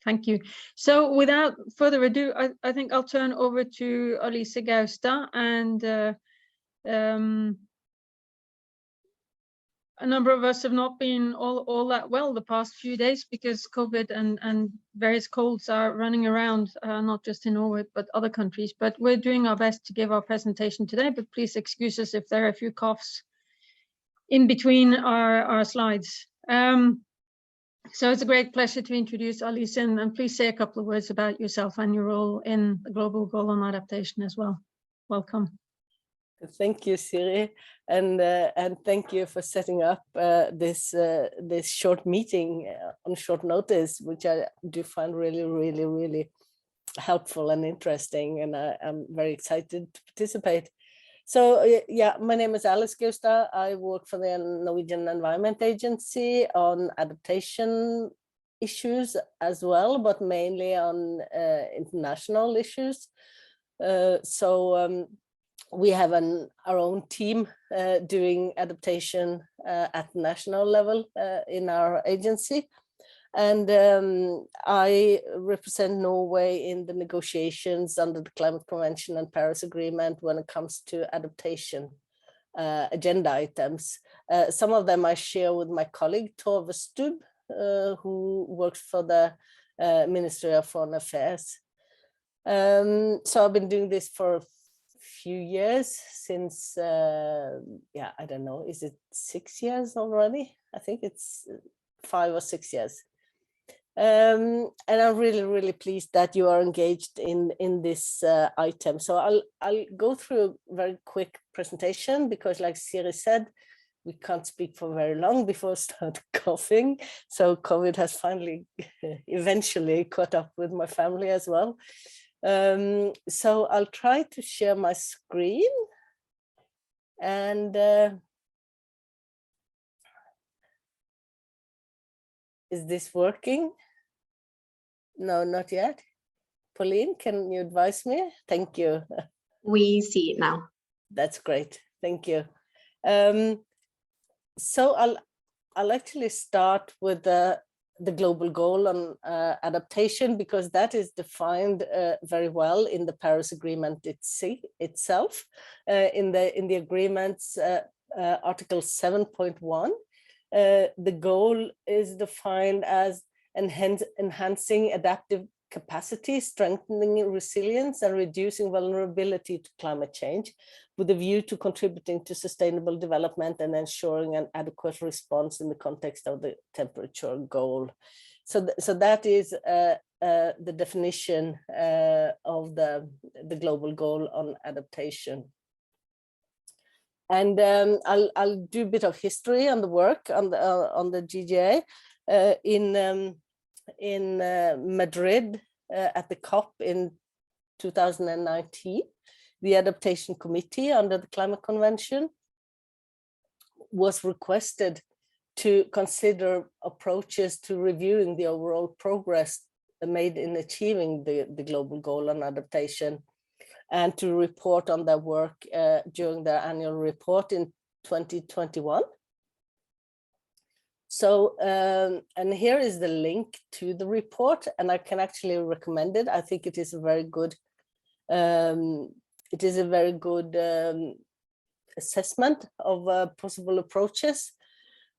Thank you. So without further ado, I think I'll turn over to Elise Gaustad, and a number of us have not been all that well the past few days because COVID and various colds are running around, not just in Norway, but other countries. But we're doing our best to give our presentation today, but please excuse us if there are a few coughs in between our slides. So it's a great pleasure to introduce Elise, and please say a couple of words about yourself and your role in the Global Goal on Adaptation as well. Welcome. Thank you, Siri, and thank you for setting up this short meeting on short notice, which I do find really helpful and interesting, and I'm very excited to participate. So yeah, my name is Alice Gaustad. I work for the Norwegian Environment Agency on adaptation issues as well, but mainly on international issues. We have our own team doing adaptation at national level in our agency. And I represent Norway in the negotiations under the Climate Convention and Paris Agreement when it comes to adaptation agenda items. Some of them I share with my colleague Tove Stubb, who works for the Ministry of Foreign Affairs. So I've been doing this for few years since yeah, I don't know, is it 6 years already? I think it's 5 or 6 years. And I'm really pleased that you are engaged in this item. So I'll go through a very quick presentation because, like Siri said, we can't speak for very long before I start coughing. So COVID has finally eventually caught up with my family as well. So I'll try to share my screen, and is this working? No, not yet. Pauline, can you advise me? Thank you. We see it now. That's great. Thank you. So I'll actually start with the global goal on adaptation, because that is defined very well in the Paris Agreement itself. In the agreement's Article 7.1, the goal is defined as enhancing adaptive capacity, strengthening resilience, and reducing vulnerability to climate change, with a view to contributing to sustainable development and ensuring an adequate response in the context of the temperature goal. So that is the definition of the global goal on adaptation. And I'll do a bit of history on the work on the GGA. In Madrid at the COP in 2019, the Adaptation Committee under the Climate Convention was requested to consider approaches to reviewing the overall progress made in achieving the global goal on adaptation, and to report on their work during their annual report in 2021. So, and here is the link to the report, and I can actually recommend it. I think it is a very good, assessment of possible approaches.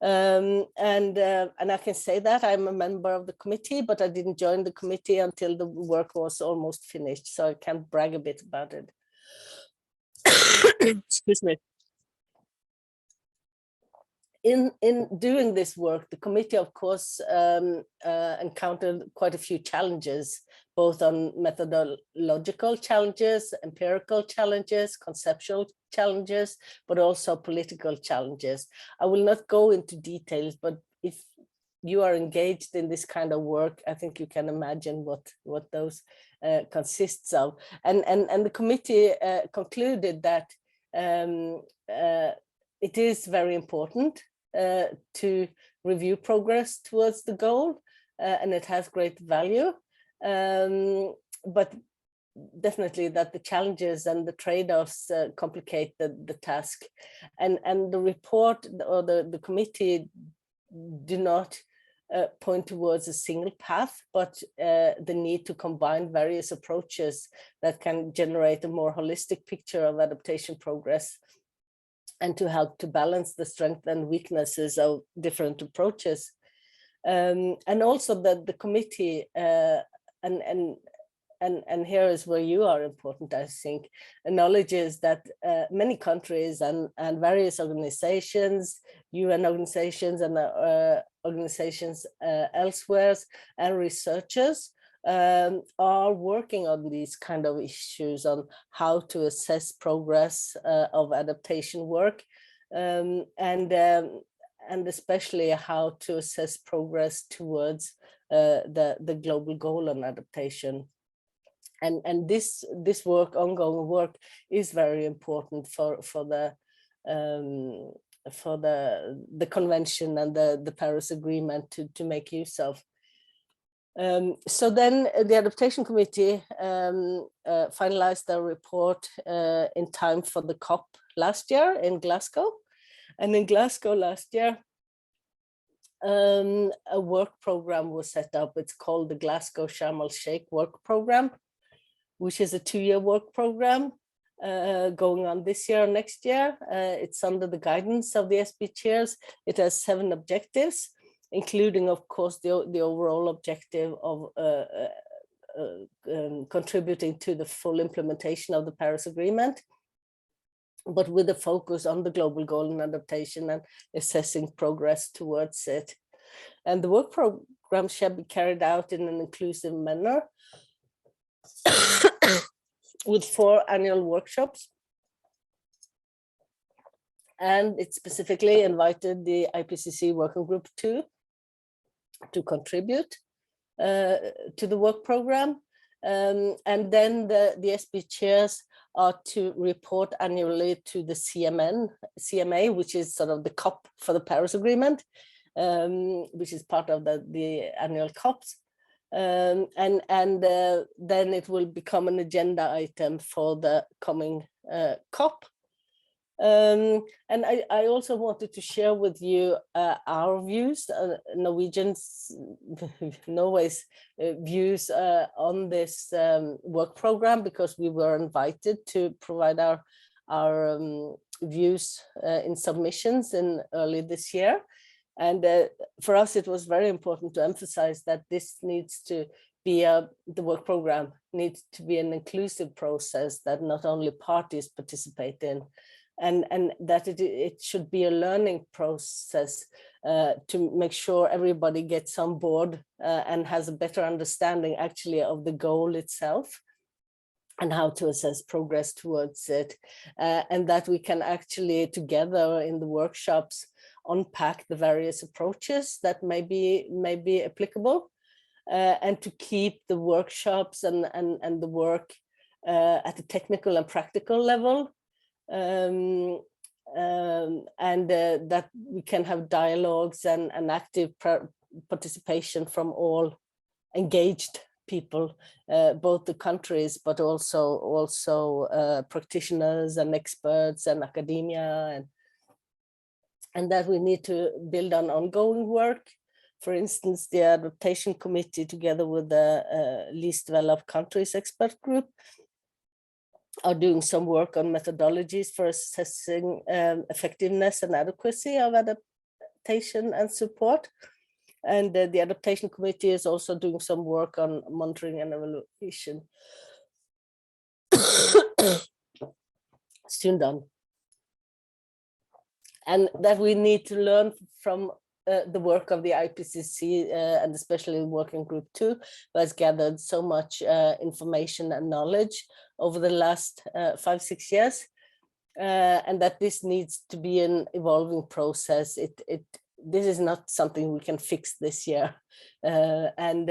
And I can say that I'm a member of the committee, but I didn't join the committee until the work was almost finished, so I can brag a bit about it. Excuse me. In doing this work, the committee, of course, encountered quite a few challenges, both on methodological challenges, empirical challenges, conceptual challenges, but also political challenges. I will not go into details, but if you are engaged in this kind of work, I think you can imagine what those consists of. And the committee concluded that it is very important to review progress towards the goal, and it has great value, but definitely that the challenges and the trade-offs complicate the task. And the report or the committee do not point towards a single path, but the need to combine various approaches that can generate a more holistic picture of adaptation progress and to help to balance the strengths and weaknesses of different approaches. And also that the committee, and here is where you are important, I think, acknowledges that many countries and various organizations, UN organizations and organizations elsewhere, and researchers are working on these kind of issues on how to assess progress of adaptation work, and especially how to assess progress towards the global goal on adaptation. And this work, ongoing work, is very important for the convention and the Paris Agreement to make use of. So then the Adaptation Committee finalized their report in time for the COP last year in Glasgow. And in Glasgow last year, a work program was set up. It's called the Glasgow Sharm el-Sheikh Work Program, which is a 2-year work program going on this year and next year. It's under the guidance of the SB chairs. It has 7 objectives, including, of course, the overall objective of contributing to the full implementation of the Paris Agreement, but with a focus on the global goal and adaptation and assessing progress towards it. And the work program shall be carried out in an inclusive manner with 4 annual workshops. And it specifically invited the IPCC Working Group 2 to contribute to the work program. And then the SB chairs are to report annually to the CMA, which is sort of the COP for the Paris Agreement, which is part of the annual COPs. And then it will become an agenda item for the coming COP. And I also wanted to share with you our views, Norway's views on this work program, because we were invited to provide our views in submissions in early this year. And for us, it was very important to emphasize that this needs to be the work program needs to be an inclusive process that not only parties participate in, and that it should be a learning process to make sure everybody gets on board and has a better understanding actually of the goal itself and how to assess progress towards it, and that we can actually together in the workshops unpack the various approaches that may be applicable, and to keep the workshops and the work at the technical and practical level, and that we can have dialogues and active participation from all engaged people, both the countries, but also practitioners and experts and academia, and that we need to build on ongoing work. For instance, the Adaptation Committee, together with the least developed countries expert group, are doing some work on methodologies for assessing effectiveness and adequacy of adaptation and support. And the Adaptation Committee is also doing some work on monitoring and evaluation. Soon done. And that we need to learn from the work of the IPCC and especially Working Group 2, who has gathered so much information and knowledge over the last 5-6 years, and that this needs to be an evolving process. This is not something we can fix this year, and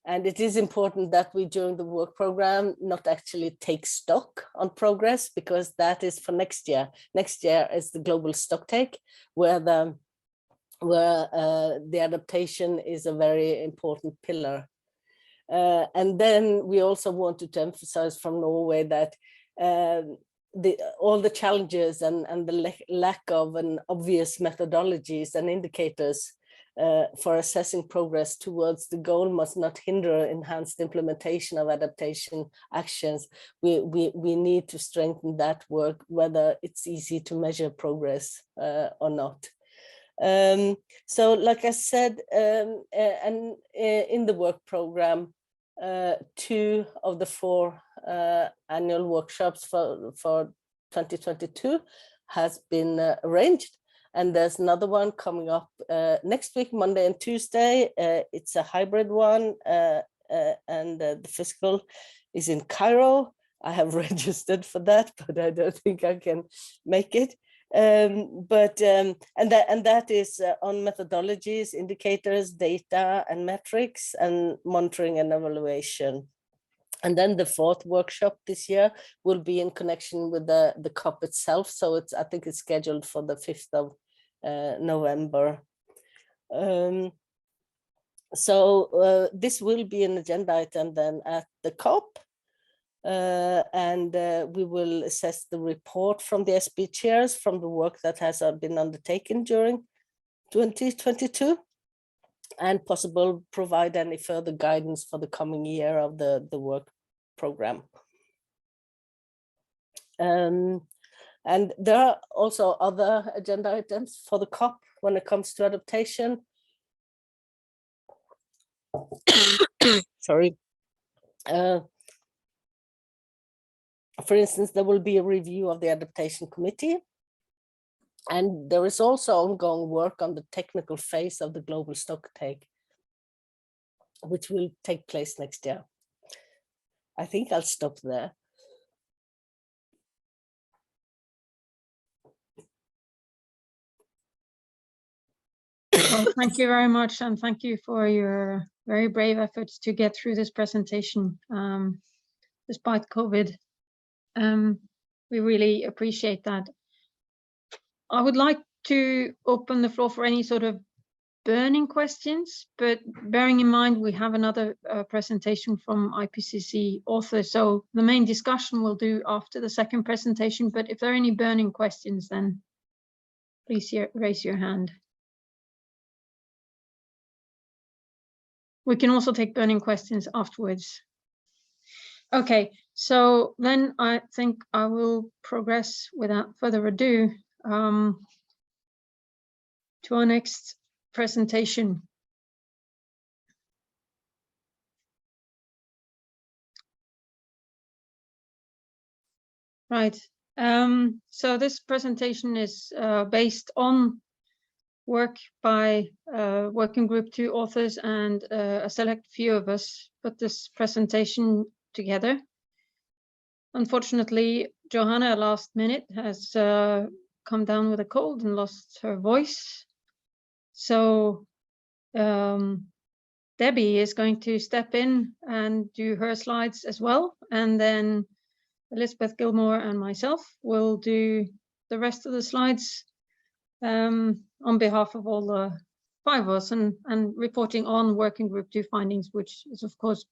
it is important that we during the work program not actually take stock on progress, because that is for next year. Next year is the global stock take, where the adaptation is a very important pillar. And then we also wanted to emphasize from Norway that all the challenges and the lack of an obvious methodologies and indicators for assessing progress towards the goal must not hinder enhanced implementation of adaptation actions. We need to strengthen that work, whether it's easy to measure progress or not. So like I said, and in the work program, 2 of the 4 annual workshops for 2022 has been arranged. And there's another one coming up next week, Monday and Tuesday. It's a hybrid one, and the physical is in Cairo. I have registered for that, but I don't think I can make it. And that is on methodologies, indicators, data, and metrics, and monitoring and evaluation. And then the 4th workshop this year will be in connection with the COP itself. So I think it's scheduled for the 5th of November. This will be an agenda item then at the COP. And we will assess the report from the SB chairs from the work that has been undertaken during 2022, and possible provide any further guidance for the coming year of the work program. And there are also other agenda items for the COP when it comes to adaptation. Sorry. For instance, there will be a review of the adaptation committee. And there is also ongoing work on the technical phase of the global stocktake, which will take place next year. I think I'll stop there. Well, thank you very much, and thank you for your very brave efforts to get through this presentation, despite COVID. We really appreciate that. I would like to open the floor for any sort of burning questions, but bearing in mind we have another presentation from IPCC authors, so the main discussion we'll do after the second presentation. But if there are any burning questions, then please raise your hand. We can also take burning questions afterwards. Okay, so then I think I will progress without further ado to our next presentation. Right, so this presentation is based on work by Working Group 2 authors, and a select few of us put this presentation together. Unfortunately, Johanna last minute has come down with a cold and lost her voice. So Debbie is going to step in and do her slides as well. And then Elisabeth Gilmore and myself will do the rest of the slides on behalf of all the 5 of us, and reporting on Working Group 2 findings, which is of course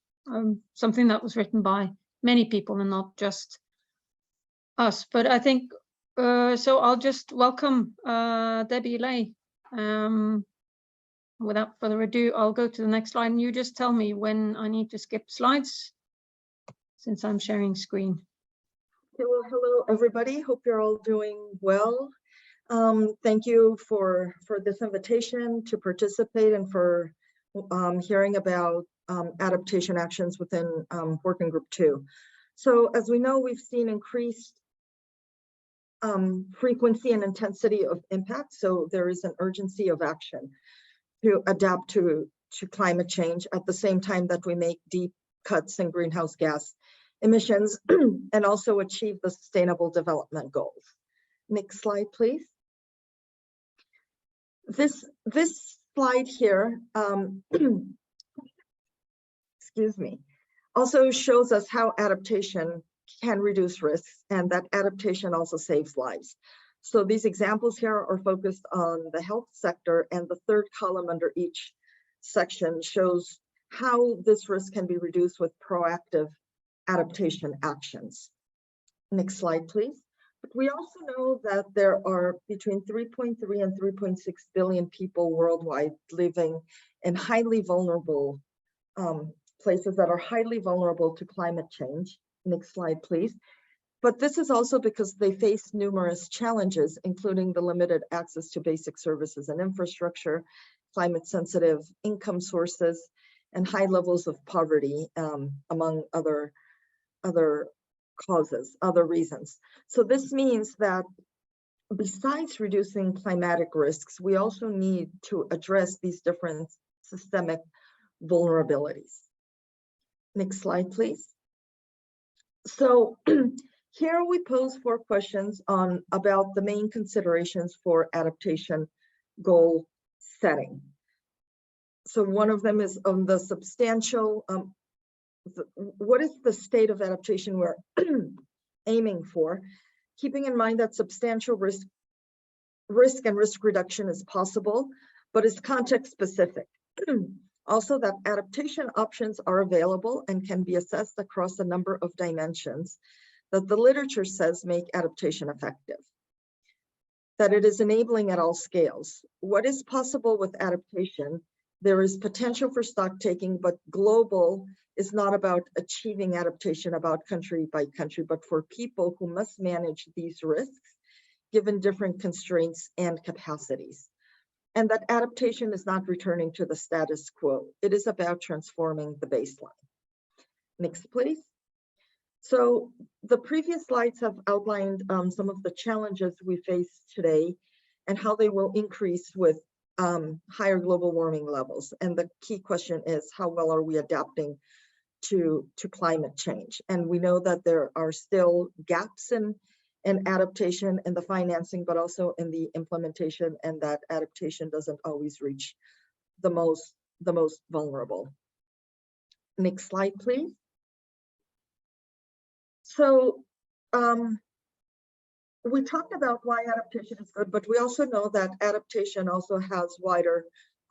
something that was written by many people and not just us. But I think, so I'll just welcome Debora Ley. Without further ado, I'll go to the next slide, and you just tell me when I need to skip slides, since I'm sharing screen. Okay, well, hello everybody, hope you're all doing well. Thank you for this invitation to participate and for hearing about adaptation actions within Working Group 2. So as we know, we've seen increased frequency and intensity of impact. So there is an urgency of action to adapt to climate change at the same time that we make deep cuts in greenhouse gas emissions and also achieve the Sustainable Development Goals. Next slide, please. This slide here, excuse me, also shows us how adaptation can reduce risks, and that adaptation also saves lives. So these examples here are focused on the health sector, and the third column under each section shows how this risk can be reduced with proactive adaptation actions. Next slide, please. But we also know that there are between 3.3 and 3.6 billion people worldwide living in highly vulnerable places that are highly vulnerable to climate change. Next slide, please. But this is also because they face numerous challenges, including the limited access to basic services and infrastructure, climate sensitive income sources, and high levels of poverty, among other causes, other reasons. So this means that besides reducing climatic risks, we also need to address these different systemic vulnerabilities. Next slide, please. So here we pose 4 questions about the main considerations for adaptation goal setting. So one of them is on the substantial, what is the state of adaptation we're aiming for, keeping in mind that substantial risk and risk reduction is possible, but is context specific. Also, that adaptation options are available and can be assessed across a number of dimensions that the literature says make adaptation effective. That it is enabling at all scales. What is possible with adaptation? There is potential for stock taking, but global is not about achieving adaptation about country by country, but for people who must manage these risks given different constraints and capacities. And that adaptation is not returning to the status quo. It is about transforming the baseline. Next, please. So the previous slides have outlined some of the challenges we face today and how they will increase with higher global warming levels. And the key question is, how well are we adapting to climate change? And we know that there are still gaps in adaptation and the financing, but also in the implementation, and that adaptation doesn't always reach the most vulnerable. Next slide, please. So we talked about why adaptation is good, but we also know that adaptation also has wider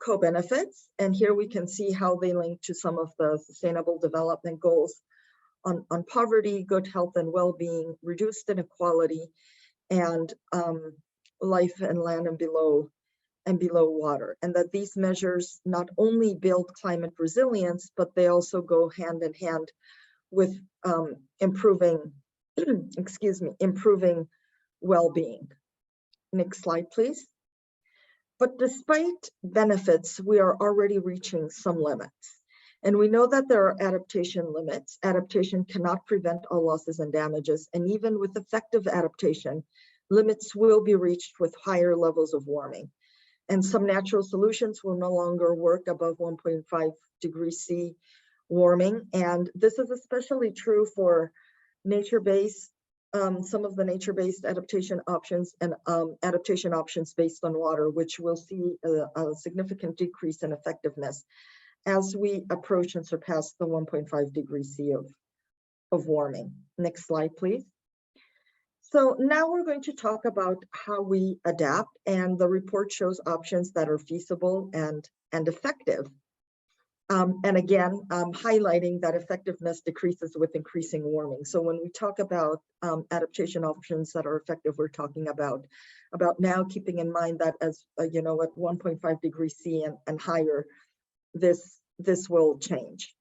co-benefits. And here we can see how they link to some of the Sustainable Development Goals on poverty, good health and well-being, reduced inequality, and life and land and below water. And that these measures not only build climate resilience, but they also go hand in hand with improving well-being. Next slide, please. But despite benefits, we are already reaching some limits. And we know that there are adaptation limits. Adaptation cannot prevent all losses and damages. And even with effective adaptation, limits will be reached with higher levels of warming. And some natural solutions will no longer work above 1.5 degrees C warming. And this is especially true for nature-based, some of the nature-based adaptation options and adaptation options based on water, which will see a significant decrease in effectiveness as we approach and surpass the 1.5 degrees C of warming. Next slide, please. So now we're going to talk about how we adapt, and the report shows options that are feasible and effective. And again, highlighting that effectiveness decreases with increasing warming. So when we talk about adaptation options that are effective, we're talking about now keeping in mind that as you know, at 1.5 degrees C and higher, this will change.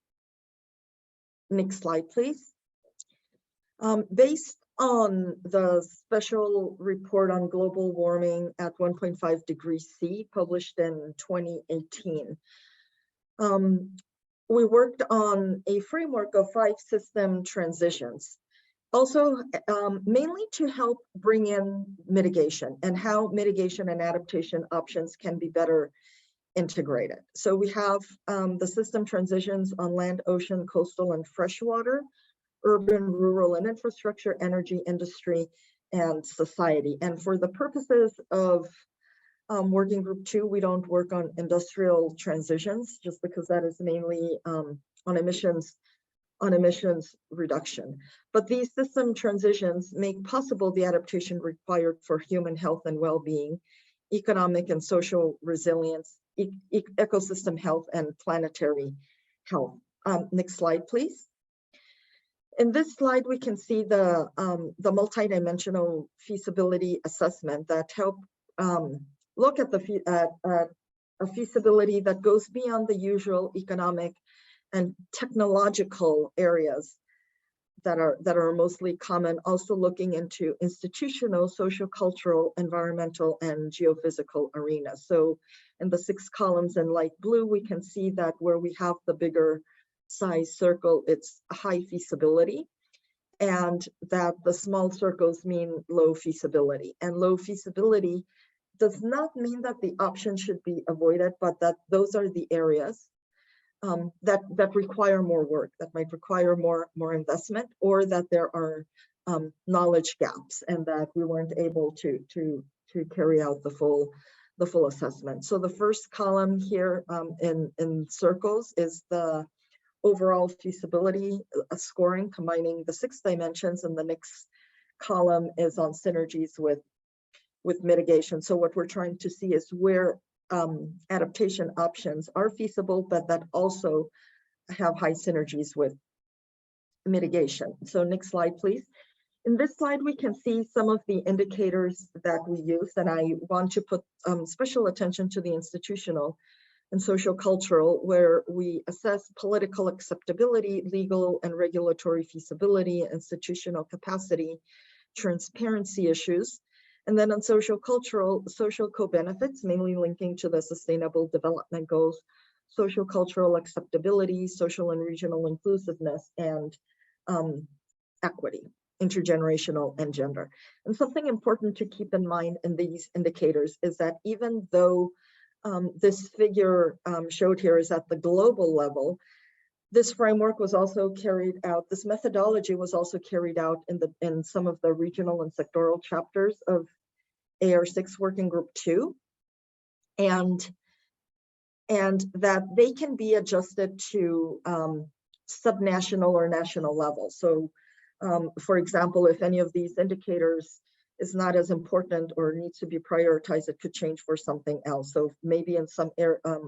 Next slide, please. Based on the special report on global warming at 1.5 degrees C published in 2018, we worked on a framework of 5 system transitions, also mainly to help bring in mitigation and how mitigation and adaptation options can be better integrated. So we have the system transitions on land, ocean, coastal, and freshwater, urban, rural, and infrastructure, energy, industry, and society. And for the purposes of working group 2, we don't work on industrial transitions, just because that is mainly on emissions reduction. But these system transitions make possible the adaptation required for human health and well-being, economic and social resilience, ecosystem health, and planetary health. Next slide, please. In this slide, we can see the multidimensional feasibility assessment that help look at a feasibility that goes beyond the usual economic and technological areas that are mostly common, also looking into institutional, social, cultural, environmental, and geophysical arenas. So in the 6 columns in light blue, we can see that where we have the bigger size circle, it's high feasibility, and that the small circles mean low feasibility. And low feasibility does not mean that the option should be avoided, but that those are the areas that require more work, that might require more investment, or that there are knowledge gaps and that we weren't able to carry out the full assessment. So the first column here in circles is the overall feasibility scoring, combining the 6 dimensions, and the next column is on synergies with mitigation. So what we're trying to see is where adaptation options are feasible, but that also have high synergies with mitigation. So next slide, please. In this slide, we can see some of the indicators that we use, and I want to put special attention to the institutional and social cultural, where we assess political acceptability, legal and regulatory feasibility, institutional capacity, transparency issues. And then on social cultural, social co-benefits, mainly linking to the Sustainable Development Goals, social cultural acceptability, social and regional inclusiveness, and equity, intergenerational and gender. And something important to keep in mind in these indicators is that even though this figure showed here is at the global level, this framework was also carried out, this methodology was also carried out in some of the regional and sectoral chapters of AR6 Working Group 2, and that they can be adjusted to subnational or national level. So for example, if any of these indicators is not as important or needs to be prioritized, it could change for something else. So maybe in some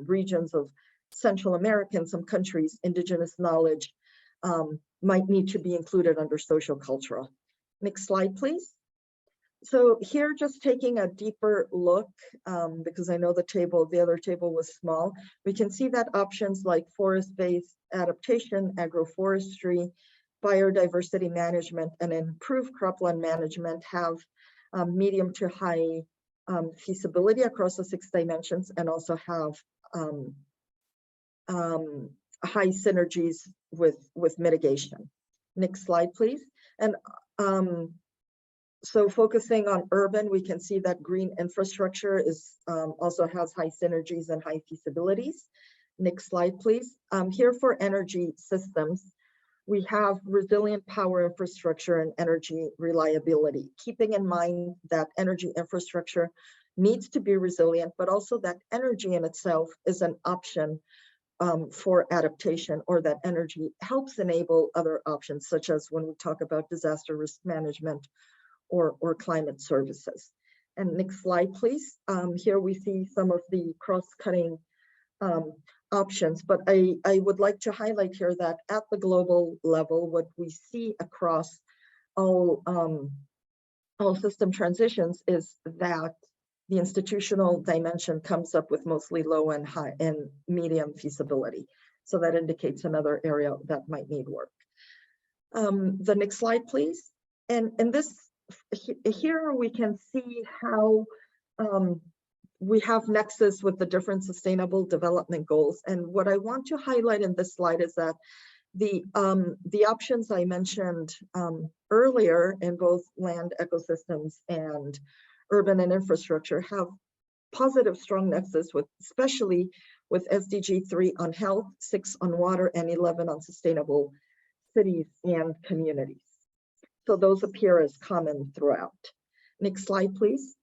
regions of Central America, in some countries, indigenous knowledge might need to be included under social cultural. Next slide, please. So here, just taking a deeper look, because I know the other table was small, we can see that options like forest-based adaptation, agroforestry, biodiversity management, and improved cropland management have medium to high feasibility across the 6 dimensions, and also have high synergies with mitigation. Next slide, please. And so focusing on urban, we can see that green infrastructure is also has high synergies and high feasibilities. Next slide, please. Here for energy systems, we have resilient power infrastructure and energy reliability, keeping in mind that energy infrastructure needs to be resilient, but also that energy in itself is an option for adaptation, or that energy helps enable other options, such as when we talk about disaster risk management or climate services. And next slide, please. Here we see some of the cross-cutting options, but I would like to highlight here that at the global level, what we see across all system transitions is that the institutional dimension comes up with mostly low and high and medium feasibility. So that indicates another area that might need work. The next slide, please. And here we can see how we have nexus with the different sustainable development goals. And what I want to highlight in this slide is that the options I mentioned earlier in both land ecosystems and urban and infrastructure have positive, strong nexus with, especially with SDG 3 on health, 6 on water, and 11 on sustainable cities and communities. So those appear as common throughout. Next slide, please.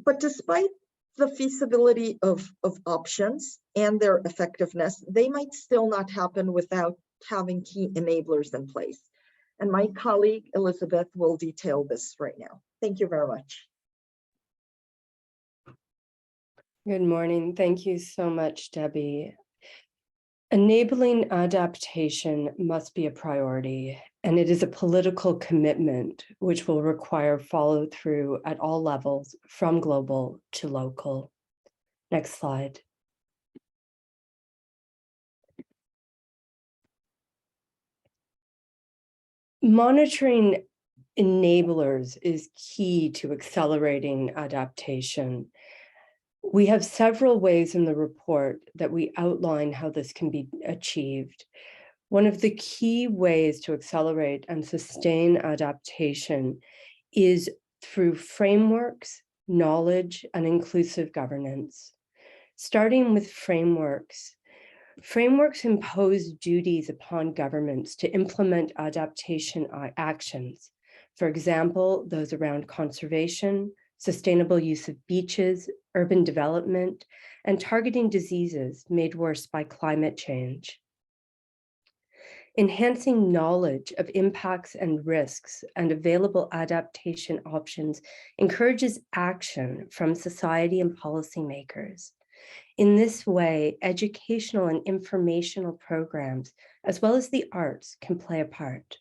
But despite the feasibility of options and their effectiveness, they might still not happen without having key enablers in place. And my colleague, Elisabeth, will detail this right now. Thank you very much. Good morning. Thank you so much, Debbie. Enabling adaptation must be a priority, and it is a political commitment which will require follow through at all levels, from global to local. Next slide. Monitoring enablers is key to accelerating adaptation. We have several ways in the report that we outline how this can be achieved. One of the key ways to accelerate and sustain adaptation is through frameworks, knowledge, and inclusive governance. Starting with frameworks. Frameworks impose duties upon governments to implement adaptation actions. For example, those around conservation, sustainable use of beaches, urban development, and targeting diseases made worse by climate change. Enhancing knowledge of impacts and risks and available adaptation options encourages action from society and policymakers. In this way, educational and informational programs, as well as the arts, can play a part.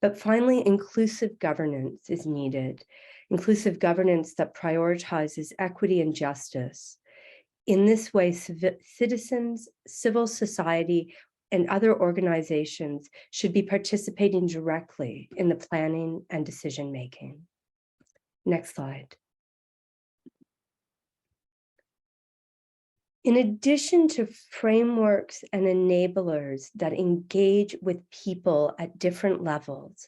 But finally, inclusive governance is needed. Inclusive governance that prioritizes equity and justice. In this way, citizens, civil society, and other organizations should be participating directly in the planning and decision-making. Next slide. In addition to frameworks and enablers that engage with people at different levels,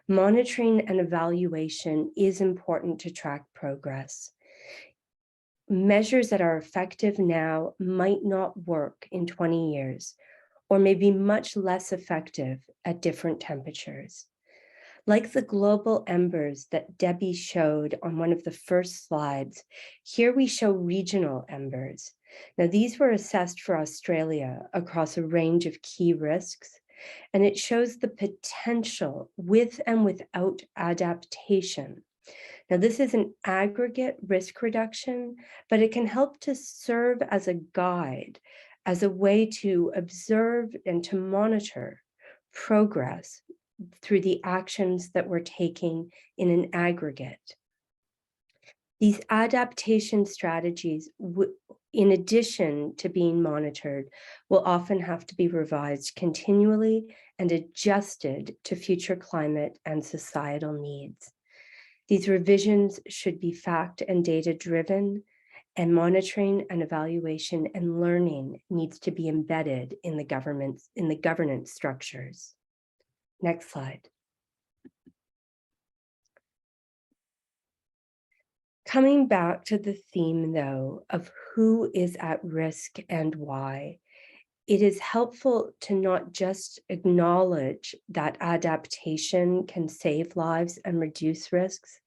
monitoring and evaluation is important to track progress. Measures that are effective now might not work in 20 years, or may be much less effective at different temperatures. Like the global embers that Debbie showed on one of the first slides, here we show regional embers. Now, these were assessed for Australia across a range of key risks, and it shows the potential with and without adaptation. Now, this is an aggregate risk reduction, but it can help to serve as a guide, as a way to observe and to monitor progress through the actions that we're taking in an aggregate. These adaptation strategies, in addition to being monitored, will often have to be revised continually and adjusted to future climate and societal needs. These revisions should be fact and data driven, and monitoring and evaluation and learning needs to be embedded in the governance structures. Next slide. Coming back to the theme, though, of who is at risk and why, it is helpful to not just acknowledge that adaptation can save lives and reduce risks,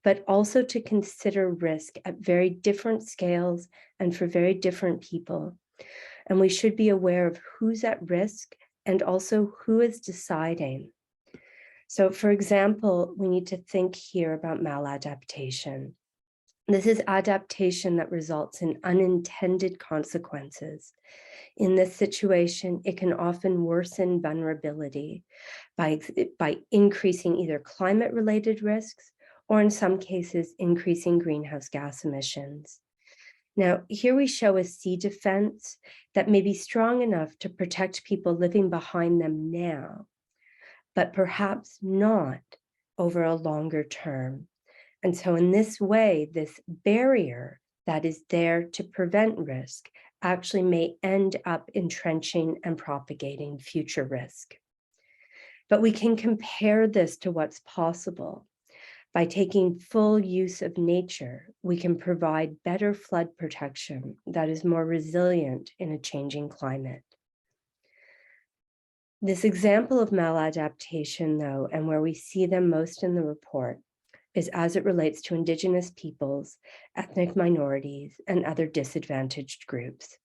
but also to consider risk at very different scales and for very different people. And we should be aware of who's at risk and also who is deciding. So, for example, we need to think here about maladaptation. This is adaptation that results in unintended consequences. In this situation, it can often worsen vulnerability by increasing either climate-related risks or in some cases, increasing greenhouse gas emissions. Now, here we show a sea defense that may be strong enough to protect people living behind them now, but perhaps not over a longer term. And so in this way, this barrier that is there to prevent risk actually may end up entrenching and propagating future risk. But we can compare this to what's possible. By taking full use of nature, we can provide better flood protection that is more resilient in a changing climate. This example of maladaptation, though, and where we see them most in the report, is as it relates to Indigenous peoples, ethnic minorities, and other disadvantaged groups.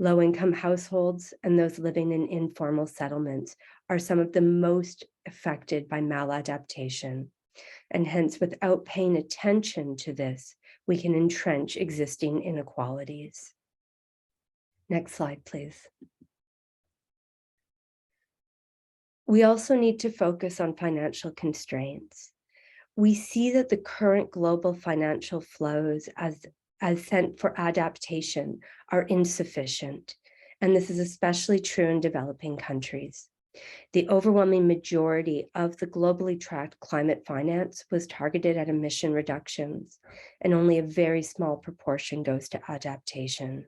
Low-income households and those living in informal settlements are some of the most affected by maladaptation. And hence, without paying attention to this, we can entrench existing inequalities. Next slide, please. We also need to focus on financial constraints. We see that the current global financial flows as sent for adaptation are insufficient, and this is especially true in developing countries. The overwhelming majority of the globally tracked climate finance was targeted at emission reductions, and only a very small proportion goes to adaptation.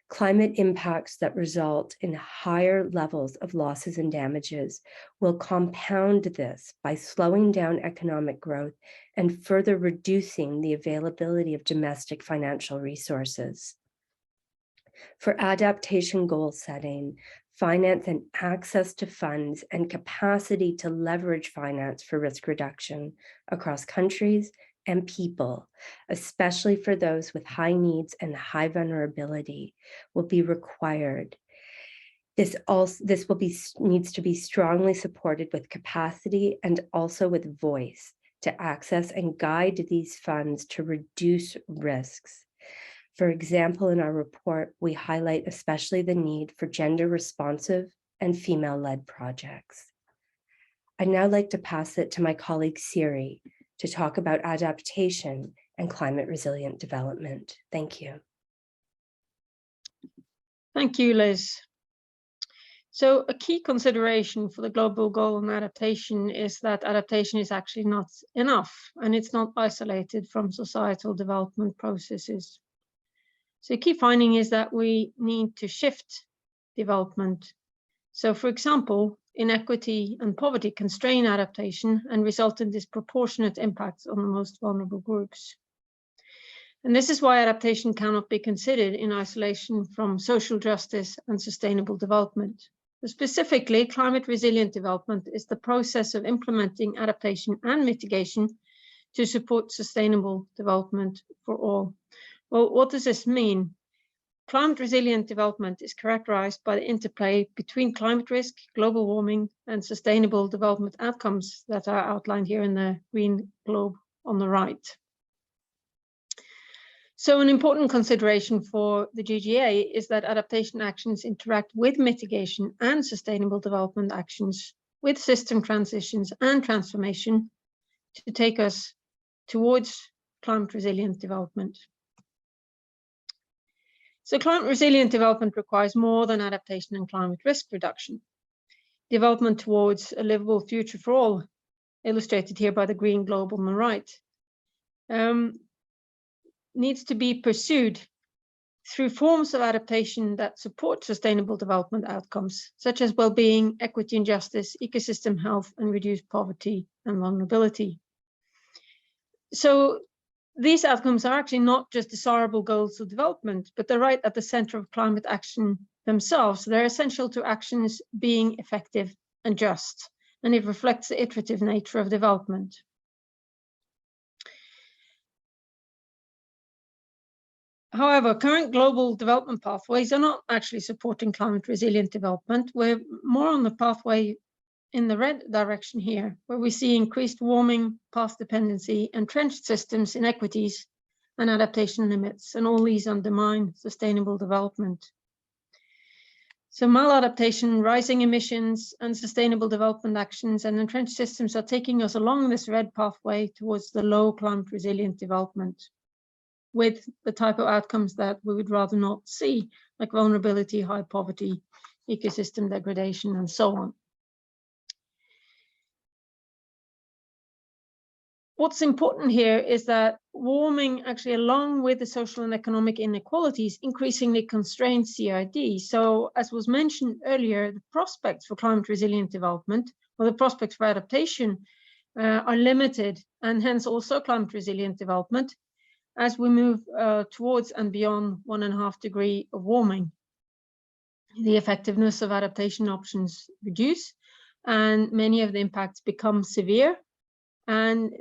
Climate impacts that result in higher levels of losses and damages will compound this by slowing down economic growth and further reducing the availability of domestic financial resources. For adaptation goal setting, finance and access to funds and capacity to leverage finance for risk reduction across countries and people, especially for those with high needs and high vulnerability, will be required. This needs to be strongly supported with capacity and also with voice to access and guide these funds to reduce risks. For example, in our report, we highlight especially the need for gender responsive and female-led projects. I'd now like to pass it to my colleague Siri to talk about adaptation and climate resilient development. Thank you. Thank you, Liz. So a key consideration for the global goal on adaptation is that adaptation is actually not enough, and it's not isolated from societal development processes. So a key finding is that we need to shift development. So for example, inequity and poverty constrain adaptation and result in disproportionate impacts on the most vulnerable groups. And this is why adaptation cannot be considered in isolation from social justice and sustainable development. Specifically, climate resilient development is the process of implementing adaptation and mitigation to support sustainable development for all. Well, what does this mean? Climate resilient development is characterized by the interplay between climate risk, global warming, and sustainable development outcomes that are outlined here in the green globe on the right. So an important consideration for the GGA is that adaptation actions interact with mitigation and sustainable development actions, with system transitions and transformation to take us towards climate resilient development. So climate resilient development requires more than adaptation and climate risk reduction. Development towards a livable future for all, illustrated here by the green globe on the right, needs to be pursued through forms of adaptation that support sustainable development outcomes, such as well-being, equity and justice, ecosystem health, and reduced poverty and vulnerability. So these outcomes are actually not just desirable goals of development, but they're right at the center of climate action themselves. They're essential to actions being effective and just, and it reflects the iterative nature of development. However, current global development pathways are not actually supporting climate resilient development. We're more on the pathway in the red direction here, where we see increased warming, path dependency, entrenched systems, inequities, and adaptation limits, and all these undermine sustainable development. So maladaptation, rising emissions, unsustainable development actions, and entrenched systems are taking us along this red pathway towards the low climate resilient development, with the type of outcomes that we would rather not see, like vulnerability, high poverty, ecosystem degradation, and so on. What's important here is that warming actually, along with the social and economic inequalities, increasingly constrains CRD. So as was mentioned earlier, the prospects for climate resilient development, or the prospects for adaptation, are limited, and hence also climate resilient development as we move towards and beyond 1.5 degrees of warming. The effectiveness of adaptation options reduce, and many of the impacts become severe and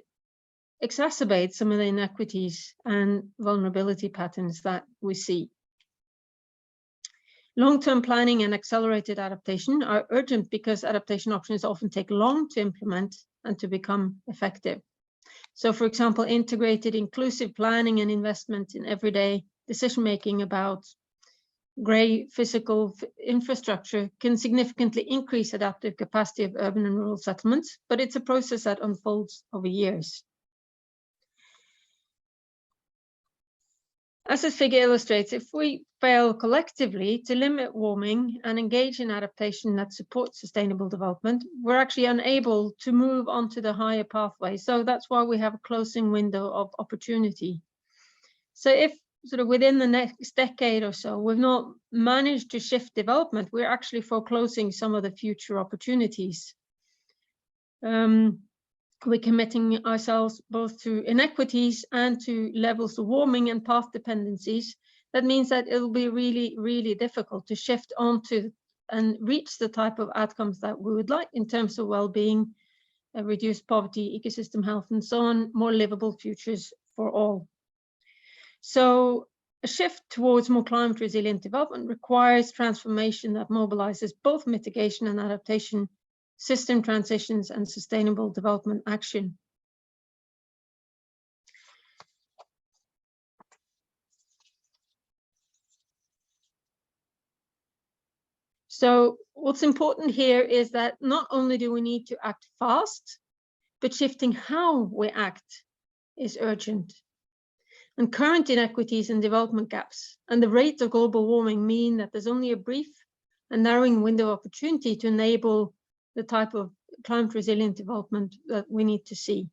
exacerbate some of the inequities and vulnerability patterns that we see. Long-term planning and accelerated adaptation are urgent because adaptation options often take long to implement and to become effective. So, for example, integrated inclusive planning and investment in everyday decision-making about grey physical infrastructure can significantly increase adaptive capacity of urban and rural settlements, but it's a process that unfolds over years. As this figure illustrates, if we fail collectively to limit warming and engage in adaptation that supports sustainable development, we're actually unable to move onto the higher pathway. So that's why we have a closing window of opportunity. So if sort of within the next decade or so, we've not managed to shift development, we're actually foreclosing some of the future opportunities. We're committing ourselves both to inequities and to levels of warming and path dependencies. That means that it'll be really, really difficult to shift onto and reach the type of outcomes that we would like in terms of well-being, reduced poverty, ecosystem health, and so on, more livable futures for all. So a shift towards more climate resilient development requires transformation that mobilizes both mitigation and adaptation, system transitions, and sustainable development action. So what's important here is that not only do we need to act fast, but shifting how we act is urgent. And current inequities and development gaps and the rate of global warming mean that there's only a brief and narrowing window of opportunity to enable the type of climate resilient development that we need to see.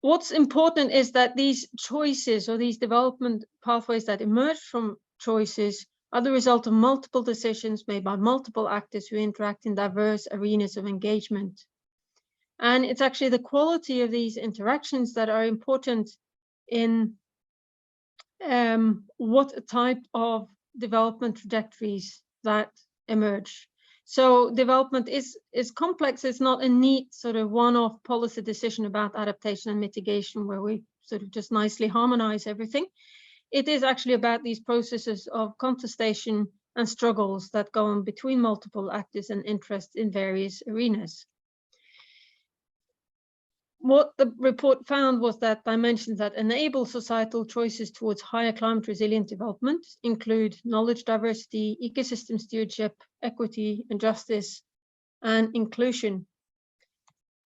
What's important is that these choices or these development pathways that emerge from choices are the result of multiple decisions made by multiple actors who interact in diverse arenas of engagement. And it's actually the quality of these interactions that are important in what type of development trajectories that emerge. So development is complex. It's not a neat sort of one-off policy decision about adaptation and mitigation where we sort of just nicely harmonize everything. It is actually about these processes of contestation and struggles that go on between multiple actors and interests in various arenas. What the report found was that dimensions that enable societal choices towards higher climate resilient development include knowledge diversity, ecosystem stewardship, equity and justice, and inclusion.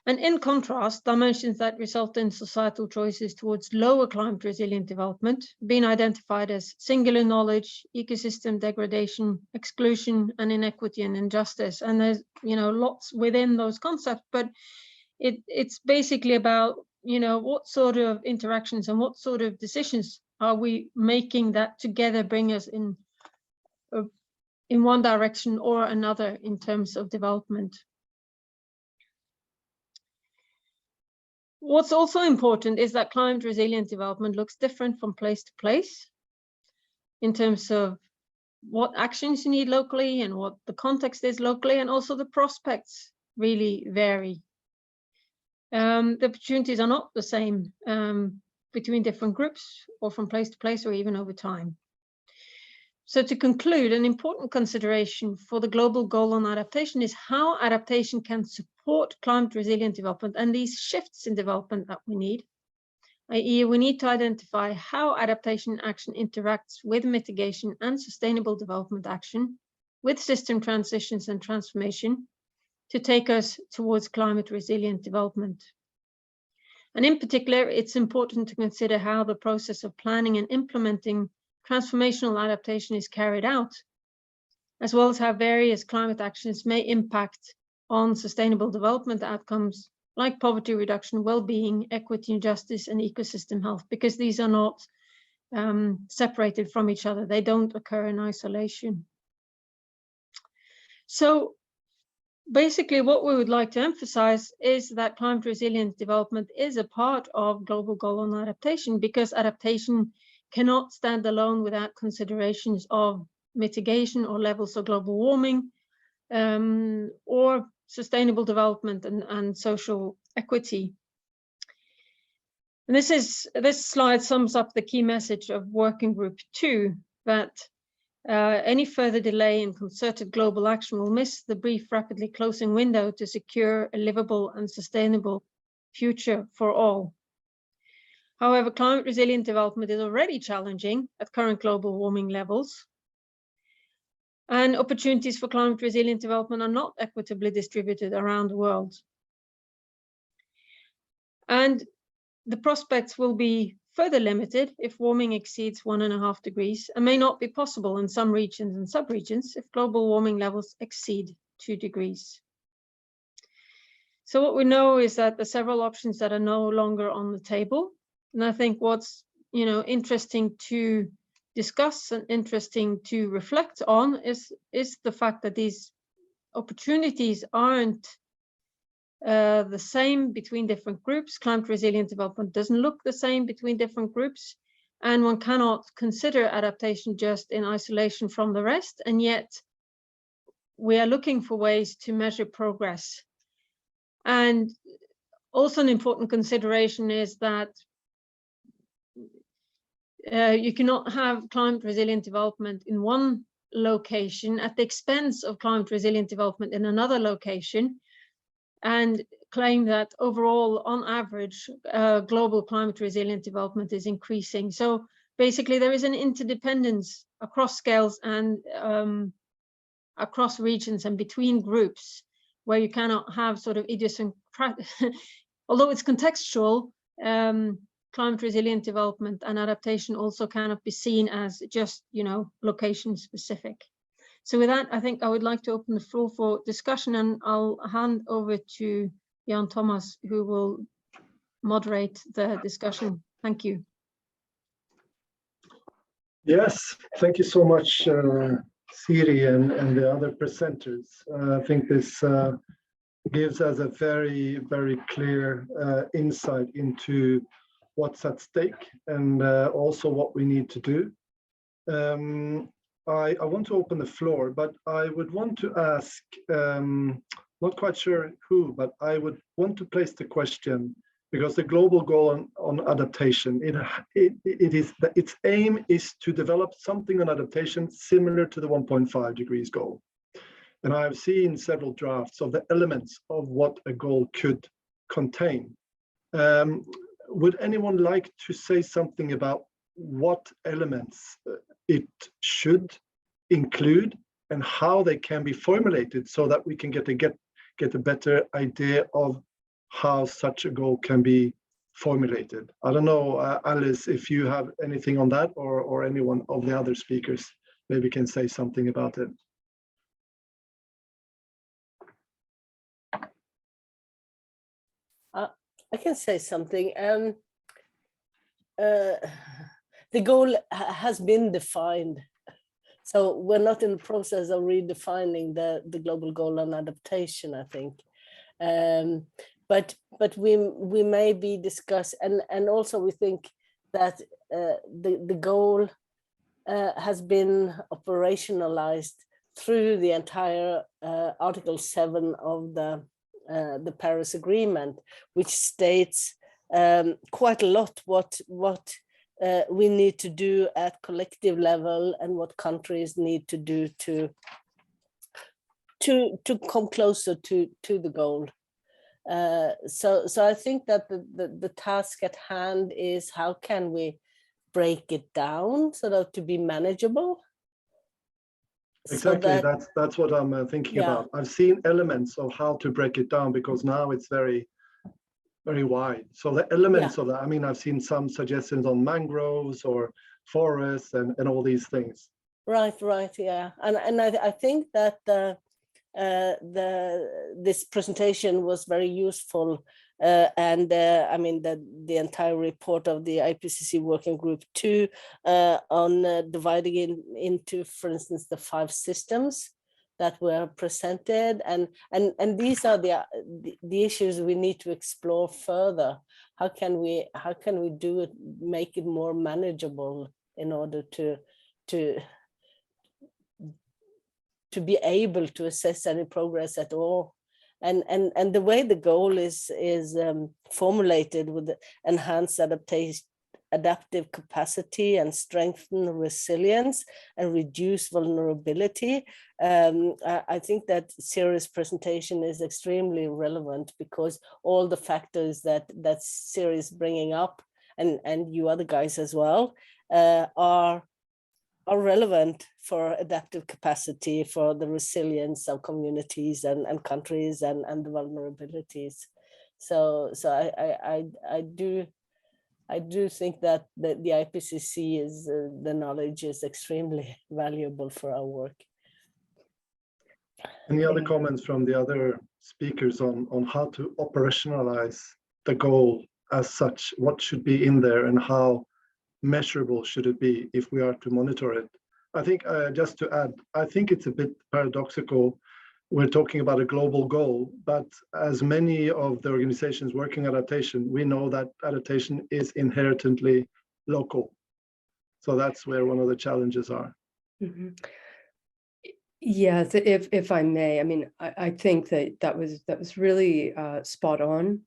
And in contrast, dimensions that result in societal choices towards lower climate resilient development being identified as singular knowledge, ecosystem degradation, exclusion, and inequity and injustice. And there's, lots within those concepts, but it's basically about, what sort of interactions and what sort of decisions are we making that together bring us in one direction or another in terms of development. What's also important is that climate resilient development looks different from place to place in terms of what actions you need locally and what the context is locally, and also the prospects really vary. The opportunities are not the same between different groups or from place to place or even over time. So to conclude, an important consideration for the global goal on adaptation is how adaptation can support climate resilient development and these shifts in development that we need, i.e. we need to identify how adaptation action interacts with mitigation and sustainable development action, with system transitions and transformation, to take us towards climate resilient development. And in particular, it's important to consider how the process of planning and implementing transformational adaptation is carried out, as well as how various climate actions may impact on sustainable development outcomes like poverty reduction, well-being, equity and justice, and ecosystem health, because these are not separated from each other. They don't occur in isolation. So basically, what we would like to emphasize is that climate resilient development is a part of global goal on adaptation, because adaptation cannot stand alone without considerations of mitigation or levels of global warming or sustainable development and social equity. And this slide sums up the key message of Working Group 2, that any further delay in concerted global action will miss the brief, rapidly closing window to secure a livable and sustainable future for all. However, climate resilient development is already challenging at current global warming levels. And opportunities for climate resilient development are not equitably distributed around the world. And the prospects will be further limited if warming exceeds 1.5 degrees, and may not be possible in some regions and subregions if global warming levels exceed 2 degrees. So what we know is that there are several options that are no longer on the table. And I think what's interesting to discuss and interesting to reflect on is the fact that these opportunities aren't the same between different groups. Climate resilient development doesn't look the same between different groups, and one cannot consider adaptation just in isolation from the rest. And yet we are looking for ways to measure progress. And also an important consideration is that you cannot have climate resilient development in one location at the expense of climate resilient development in another location, and claim that overall, on average, global climate resilient development is increasing. So basically, there is an interdependence across scales and across regions and between groups, where you cannot have sort of idiosyncratic, although it's contextual, climate resilient development and adaptation also cannot be seen as just, location specific. So with that, I think I would like to open the floor for discussion, and I'll hand over to Jan Thomas, who will moderate the discussion. Thank you. Yes, thank you so much, Siri and the other presenters. I think this gives us a very, very clear insight into what's at stake and also what we need to do. I want to open the floor, but I would want to ask, not quite sure who, but I would want to place the question, because the global goal on adaptation, its aim is to develop something on adaptation similar to the 1.5 degrees goal. And I've seen several drafts of the elements of what a goal could contain. Would anyone like to say something about what elements it should include and how they can be formulated, so that we can get a better idea of how such a goal can be formulated? I don't know, Alice, if you have anything on that, or anyone of the other speakers maybe can say something about it. I can say something. The goal has been defined, so we're not in the process of redefining the global goal on adaptation, I think. But we may be discussed, and also we think that the goal has been operationalized through the entire Article 7 of the Paris Agreement, which states quite a lot what we need to do at collective level and what countries need to do to come closer to the goal. So I think that the task at hand is, how can we break it down so that to be manageable? Exactly, so that's what I'm thinking Yeah. about. I've seen elements of how to break it down, because now it's very, very wide. So the elements of that, I mean, I've seen some suggestions on mangroves or forests and all these things. Right, yeah, and I think that this presentation was very useful, and I mean the entire report of the IPCC working group too, on dividing it into, for instance, the 5 systems that were presented, and these are the issues we need to explore further. How can we do it, make it more manageable in order to be able to assess any progress at all? And the way the goal is formulated with enhanced adaptive capacity and strengthen resilience and reduce vulnerability. I think that Siri's presentation is extremely relevant, because all the factors that Siri is bringing up and you other guys as well, are relevant for adaptive capacity, for the resilience of communities and countries and the vulnerabilities. So I do think that the IPCC is the knowledge is extremely valuable for our work. Any other comments from the other speakers on how to operationalize the goal as such? What should be in there and how measurable should it be if we are to monitor it? I think just to add, I think it's a bit paradoxical. We're talking about a global goal, but as many of the organizations working adaptation, we know that adaptation is inherently local. So that's where one of the challenges are. Mm-hmm. Yes, if I may, I mean, I think that was really spot on.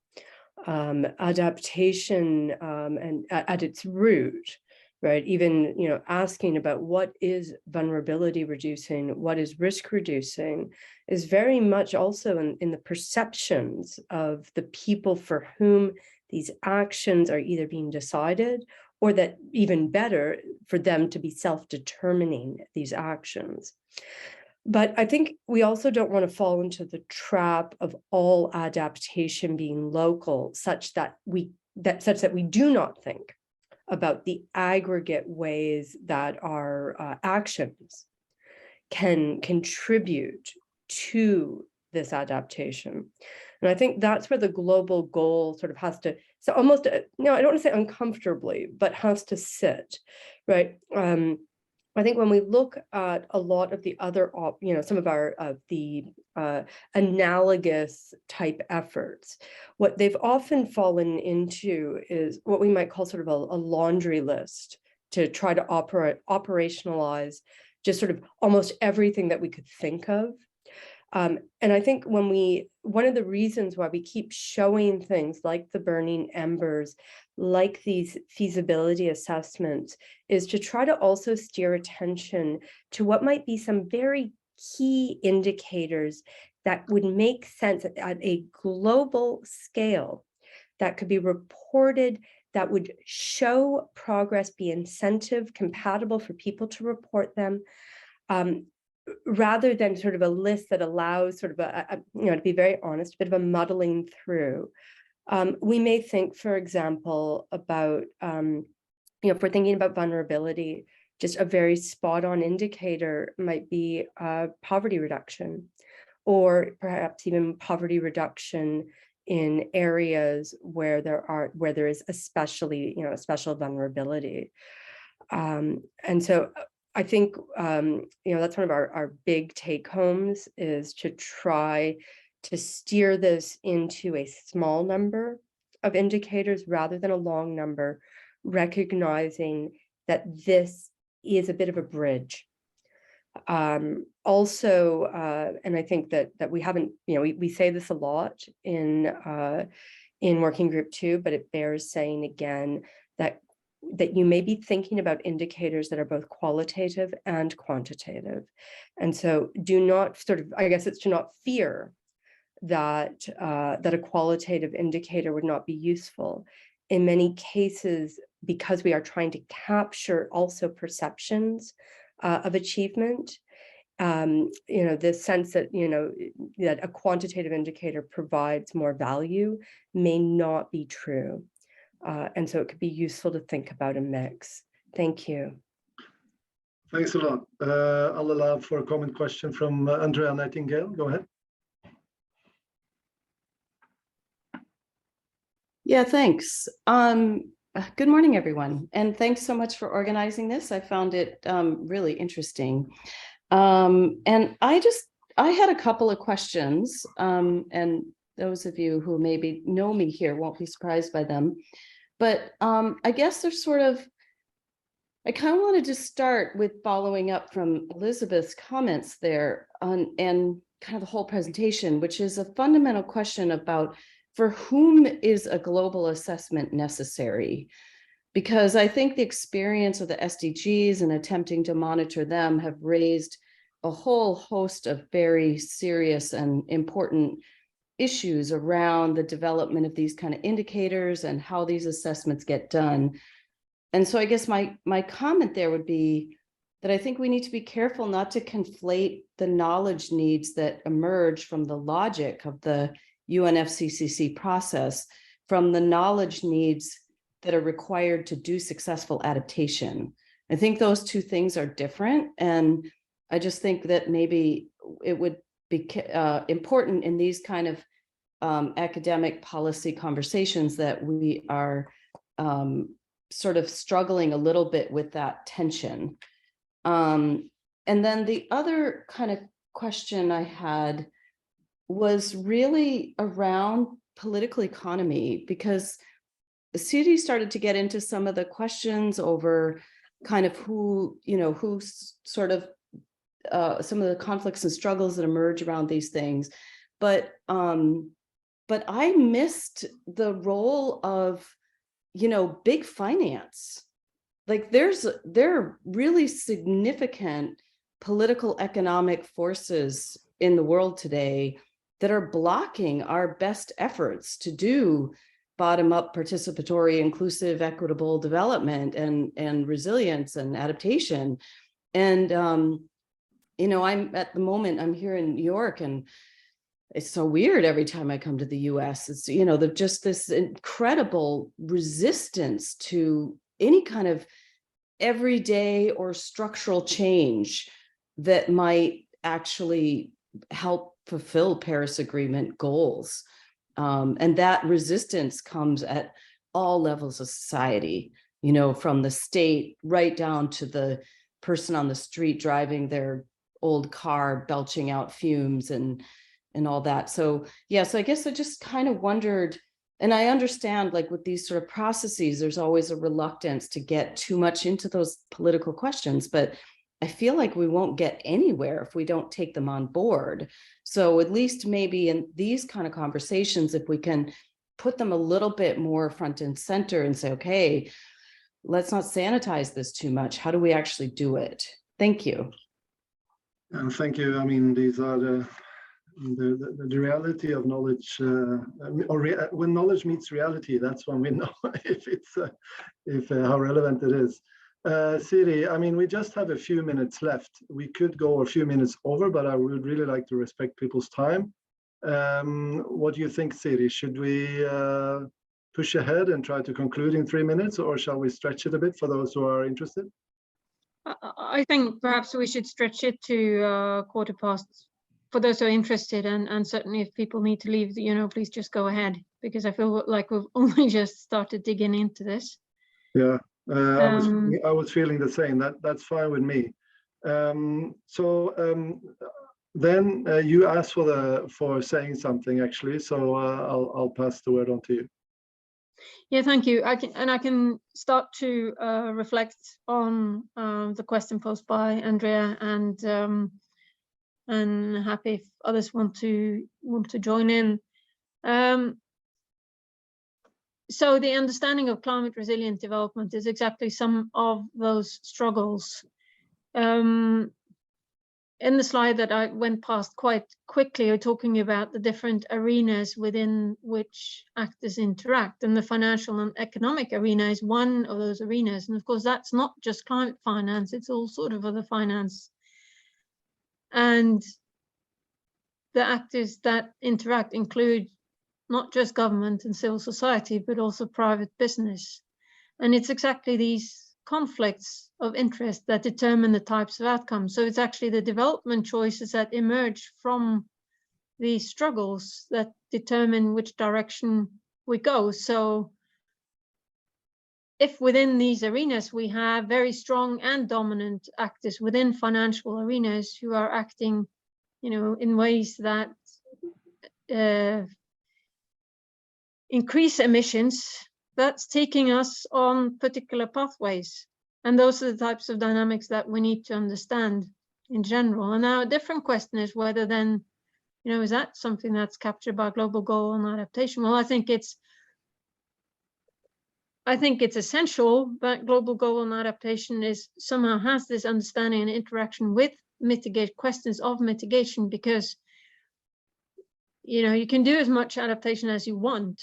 Adaptation and at its root, right? Even, you know, asking about what is vulnerability reducing, what is risk reducing, is very much also in the perceptions of the people for whom these actions are either being decided, or that even better, for them to be self-determining these actions. But I think we also don't want to fall into the trap of all adaptation being local, such that we do not think about the aggregate ways that our actions can contribute to this adaptation. And I think that's where the global goal sort of has to, so almost, no, I don't want to say uncomfortably, but has to sit, right? I think when we look at a lot of the other, you know, some of our analogous type efforts, what they've often fallen into is what we might call sort of a laundry list to try to operationalize just sort of almost everything that we could think of. And I think one of the reasons why we keep showing things like the burning embers, like these feasibility assessments, is to try to also steer attention to what might be some very key indicators that would make sense at a global scale, that could be reported, that would show progress, be incentive compatible for people to report them, rather than sort of a list that allows sort of you know, to be very honest, a bit of a muddling through. We may think, for example, about, you know, if we're thinking about vulnerability, just a very spot-on indicator might be poverty reduction, or perhaps even poverty reduction in areas where there is especially, you know, a special vulnerability. And so I think, you know, that's one of our big take homes, is to try to steer this into a small number of indicators rather than a long number, recognizing that this is a bit of a bridge. Also, and I think that we haven't, you know, we say this a lot in Working Group 2, but it bears saying again that you may be thinking about indicators that are both qualitative and quantitative. And so do not sort of, I guess it's to not fear that a qualitative indicator would not be useful. In many cases, because we are trying to capture also perceptions of achievement, you know, the sense that, you know, that a quantitative indicator provides more value may not be true. And so it could be useful to think about a mix. Thank you. Thanks a lot. I'll allow for a comment question from Andrea Nightingale. Go ahead. Yeah, thanks. Good morning, everyone. And thanks so much for organizing this. I found it really interesting. And I had a couple of questions, and those of you who maybe know me here won't be surprised by them. But I guess there's sort of, I kind of wanted to start with following up from Elisabeth's comments there on, and kind of the whole presentation, which is a fundamental question about for whom is a global assessment necessary? Because I think the experience of the SDGs and attempting to monitor them have raised a whole host of very serious and important issues around the development of these kind of indicators and how these assessments get done. And so I guess my comment there would be that I think we need to be careful not to conflate the knowledge needs that emerge from the logic of the UNFCCC process from the knowledge needs that are required to do successful adaptation. I think those two things are different. And I just think that maybe it would be important in these kind of academic policy conversations that we are sort of struggling a little bit with that tension. And then the other kind of question I had was really around political economy, because the city started to get into some of the questions over kind of who sort of some of the conflicts and struggles that emerge around these things. But I missed the role of, big finance. Like there are really significant political economic forces in the world today that are blocking our best efforts to do bottom-up participatory, inclusive, equitable development and resilience and adaptation. And I'm at the moment, I'm here in New York, and it's so weird every time I come to the US. It's, there's just this incredible resistance to any kind of everyday or structural change that might actually help fulfill Paris Agreement goals. And that resistance comes at all levels of society, from the state right down to the person on the street driving their old car, belching out fumes and all that. So, yeah, so I guess I just kind of wondered, and I understand, like with these sort of processes, there's always a reluctance to get too much into those political questions, but I feel like we won't get anywhere if we don't take them on board. So at least maybe in these kind of conversations, if we can put them a little bit more front and center and say, okay, let's not sanitize this too much. How do we actually do it? Thank you. And thank you. I mean, these are the reality of knowledge, when knowledge meets reality, that's when we know if how relevant it is. Siri, I mean, we just have a few minutes left. We could go a few minutes over, but I would really like to respect people's time. What do you think, Siri? Should we push ahead and try to conclude in 3 minutes, or shall we stretch it a bit for those who are interested? I think perhaps we should stretch it to 15:15 for those who are interested, and certainly if people need to leave, please just go ahead, because I feel like we've only just started digging into this. Yeah. I was feeling the same. That's fine with me. Then you asked for saying something, actually. So I'll pass the word on to you. Yeah, thank you. I can start to reflect on the question posed by Andrea, and happy if others want to join in. So the understanding of climate resilient development is exactly some of those struggles. In the slide that I went past quite quickly, you're talking about the different arenas within which actors interact, and the financial and economic arena is one of those arenas. And of course, that's not just climate finance, it's all sort of other finance. And the actors that interact include not just government and civil society, but also private business. And it's exactly these conflicts of interest that determine the types of outcomes. So it's actually the development choices that emerge from these struggles that determine which direction we go. So if within these arenas we have very strong and dominant actors within financial arenas who are acting, in ways that increase emissions, that's taking us on particular pathways. And those are the types of dynamics that we need to understand in general. And now a different question is whether then, is that something that's captured by global goal on adaptation? Well, I think it's essential that global goal on adaptation somehow has this understanding and interaction with questions of mitigation, because you can do as much adaptation as you want.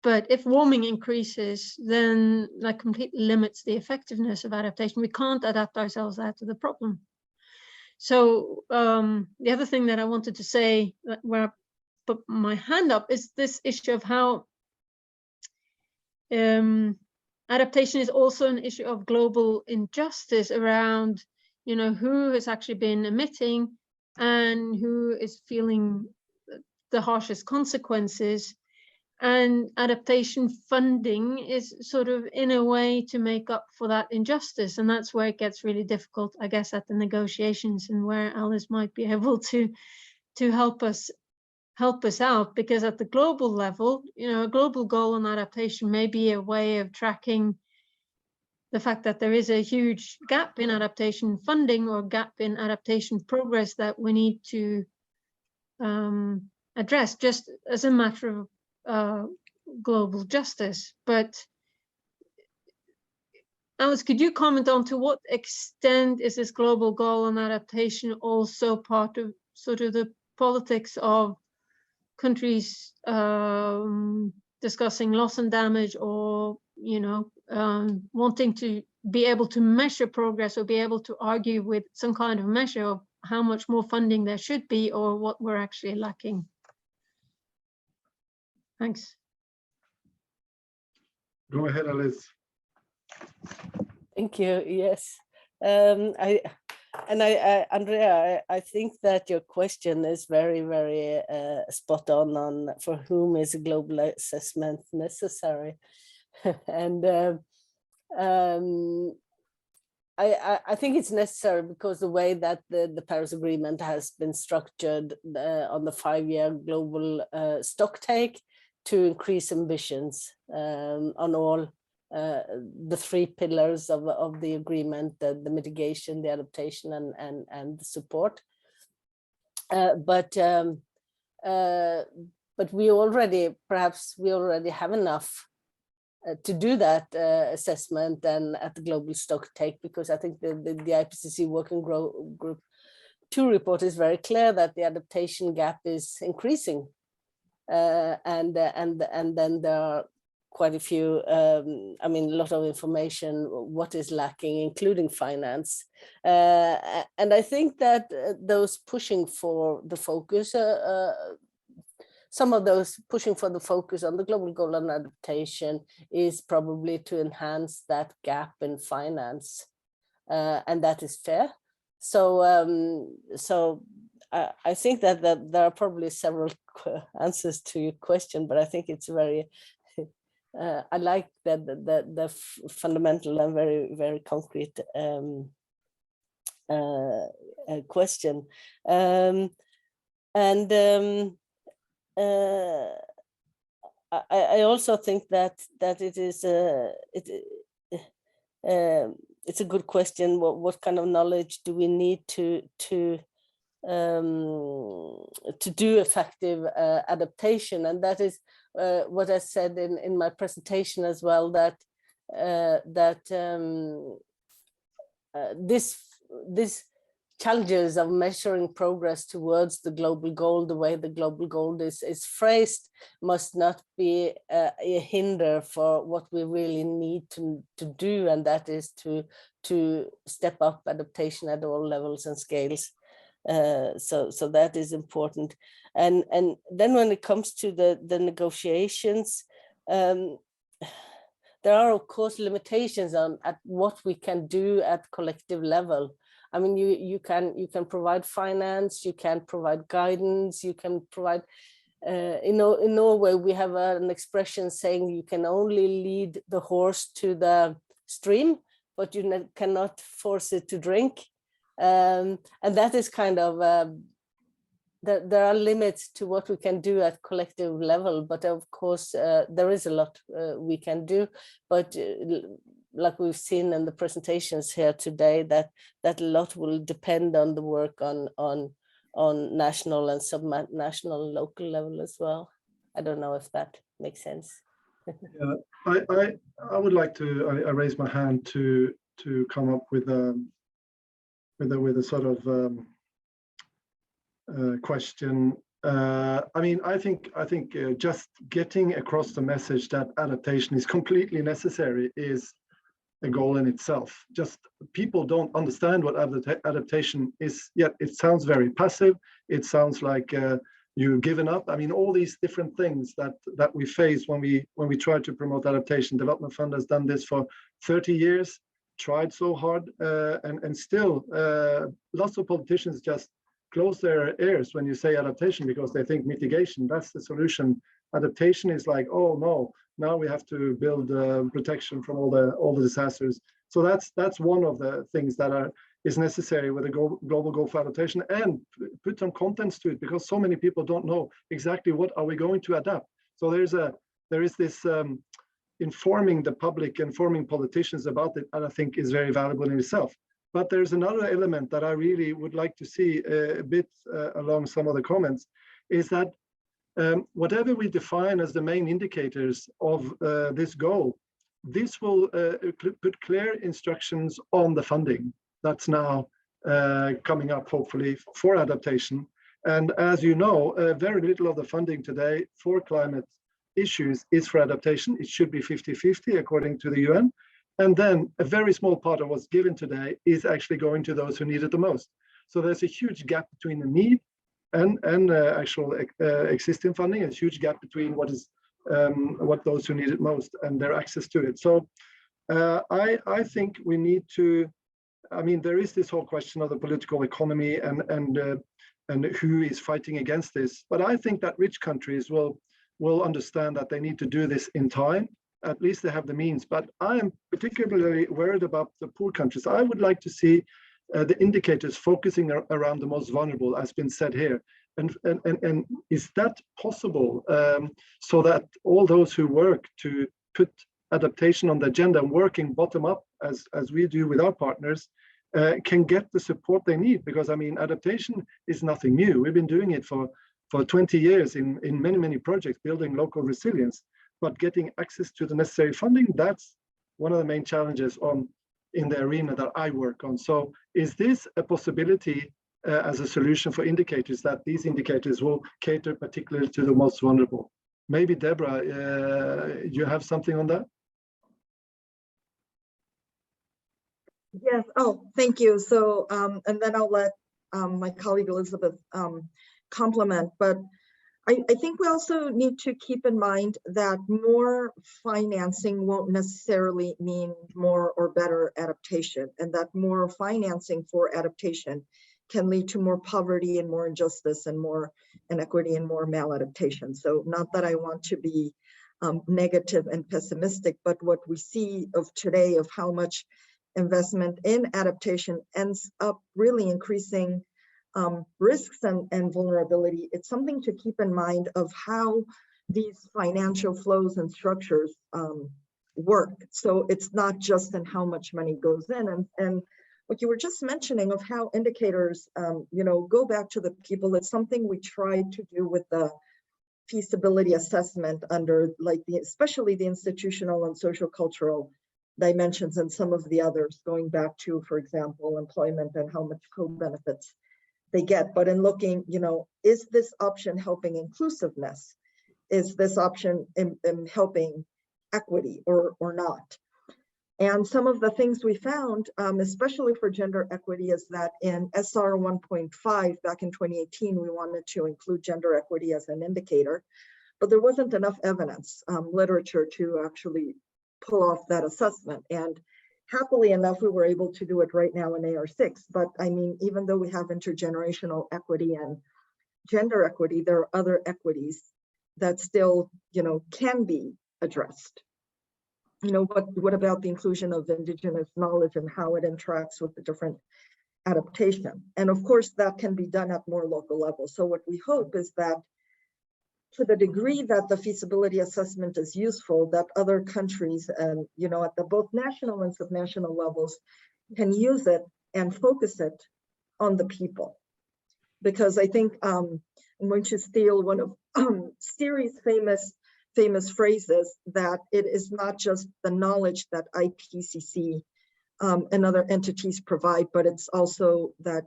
But if warming increases, then that completely limits the effectiveness of adaptation. We can't adapt ourselves out of the problem. So the other thing that I wanted to say, where I put my hand up, is this issue of how adaptation is also an issue of global injustice around, who has actually been emitting and who is feeling the harshest consequences. And adaptation funding is sort of in a way to make up for that injustice. And that's where it gets really difficult, I guess, at the negotiations, and where Alice might be able to help us out, because at the global level, a global goal on adaptation may be a way of tracking the fact that there is a huge gap in adaptation funding or gap in adaptation progress that we need to address, just as a matter of global justice. But Alice, could you comment on to what extent is this global goal on adaptation also part of sort of the politics of countries discussing loss and damage, or wanting to be able to measure progress, or be able to argue with some kind of measure of how much more funding there should be, or what we're actually lacking? Thanks. Go ahead, Alice. Thank you. Yes. Andrea, I think that your question is very, very spot on for whom is a global assessment necessary. And I think it's necessary because the way that the Paris Agreement has been structured on the 5-year global stocktake to increase ambitions on all the 3 pillars of the agreement, the mitigation, the adaptation, and the support. But we already have enough to do that assessment and at the global stocktake, because I think the IPCC Working Group 2 report is very clear that the adaptation gap is increasing. And then there are quite a few, a lot of information, what is lacking, including finance. And I think that those pushing for the focus, some of those pushing for the focus on the global goal on adaptation is probably to enhance that gap in finance. And that is fair. So, I think that there are probably several answers to your question, but I think it's very, I like the fundamental and very, very concrete question. I also think that it is it's a good question. What kind of knowledge do we need to do effective adaptation? And that is what I said in my presentation as well, that this challenges of measuring progress towards the global goal, the way the global goal is phrased, must not be a hinder for what we really need to do, and that is to step up adaptation at all levels and scales. So that is important. And then when it comes to the negotiations, there are of course limitations at what we can do at collective level. I mean, you can provide finance, you can provide guidance, you can provide, in Norway we have an expression saying you can only lead the horse to the stream, but you cannot force it to drink. And that is kind of, there are limits to what we can do at collective level, but of course there is a lot we can do, but like we've seen in the presentations here today, that a lot will depend on the work on national and subnational local level as well. I don't know if that makes sense. Yeah, I would like to, I raise my hand to come up with a sort of question. I mean, I think just getting across the message that adaptation is completely necessary is a goal in itself. Just people don't understand what adaptation is yet. It sounds very passive. It sounds like you've given up. I mean, all these different things that we face when we try to promote adaptation. Development Fund has done this for 30 years, tried so hard, and still lots of politicians just close their ears when you say adaptation because they think mitigation, that's the solution. Adaptation is like, oh no, now we have to build protection from all the disasters. So that's one of the things that is necessary with a global goal for adaptation, and put some contents to it because so many people don't know exactly what are we going to adapt. So there is this informing the public, informing politicians about it, and I think is very valuable in itself. But there's another element that I really would like to see a bit along some of the comments, is that whatever we define as the main indicators of this goal, this will put clear instructions on the funding that's now coming up, hopefully, for adaptation. And as you know, very little of the funding today for climate issues is for adaptation. It should be 50-50 according to the UN. And then a very small part of what's given today is actually going to those who need it the most. So there's a huge gap between the need and actual existing funding, a huge gap between what those who need it most and their access to it. So I think we need to, I mean, there is this whole question of the political economy and who is fighting against this. But I think that rich countries will understand that they need to do this in time. At least they have the means. But I am particularly worried about the poor countries. I would like to see the indicators focusing around the most vulnerable, as been said here. And is that possible so that all those who work to put adaptation on the agenda and working bottom up, as we do with our partners, can get the support they need? Because I mean, adaptation is nothing new. We've been doing it for 20 years in many projects, building local resilience. But getting access to the necessary funding, that's one of the main challenges in the arena that I work on. So is this a possibility as a solution for indicators, that these indicators will cater particularly to the most vulnerable? Maybe Debora, you have something on that? Yes, oh, thank you. So, and then I'll let my colleague Elisabeth complement, but I think we also need to keep in mind that more financing won't necessarily mean more or better adaptation, and that more financing for adaptation can lead to more poverty and more injustice and more inequity and more maladaptation. So not that I want to be negative and pessimistic, but what we see of today of how much investment in adaptation ends up really increasing risks and vulnerability. It's something to keep in mind of how these financial flows and structures work. So it's not just in how much money goes in. And what you were just mentioning of how indicators, go back to the people, it's something we try to do with the feasibility assessment under especially the institutional and social cultural dimensions, and some of the others going back to, for example, employment and how much co-benefits they get. But in looking, is this option helping inclusiveness? Is this option in helping equity or not? And some of the things we found, especially for gender equity, is that in SR 1.5 back in 2018, we wanted to include gender equity as an indicator, but there wasn't enough evidence, literature to actually pull off that assessment. And happily enough, we were able to do it right now in AR6. But I mean, even though we have intergenerational equity and gender equity, there are other equities that still, can be addressed. What about the inclusion of indigenous knowledge and how it interacts with the different adaptation? And of course, that can be done at more local levels. So what we hope is that to the degree that the feasibility assessment is useful, that other countries and, at the both national and subnational levels can use it and focus it on the people. Because I think I'm going to steal one of Siri's famous phrases, that it is not just the knowledge that IPCC and other entities provide, but it's also that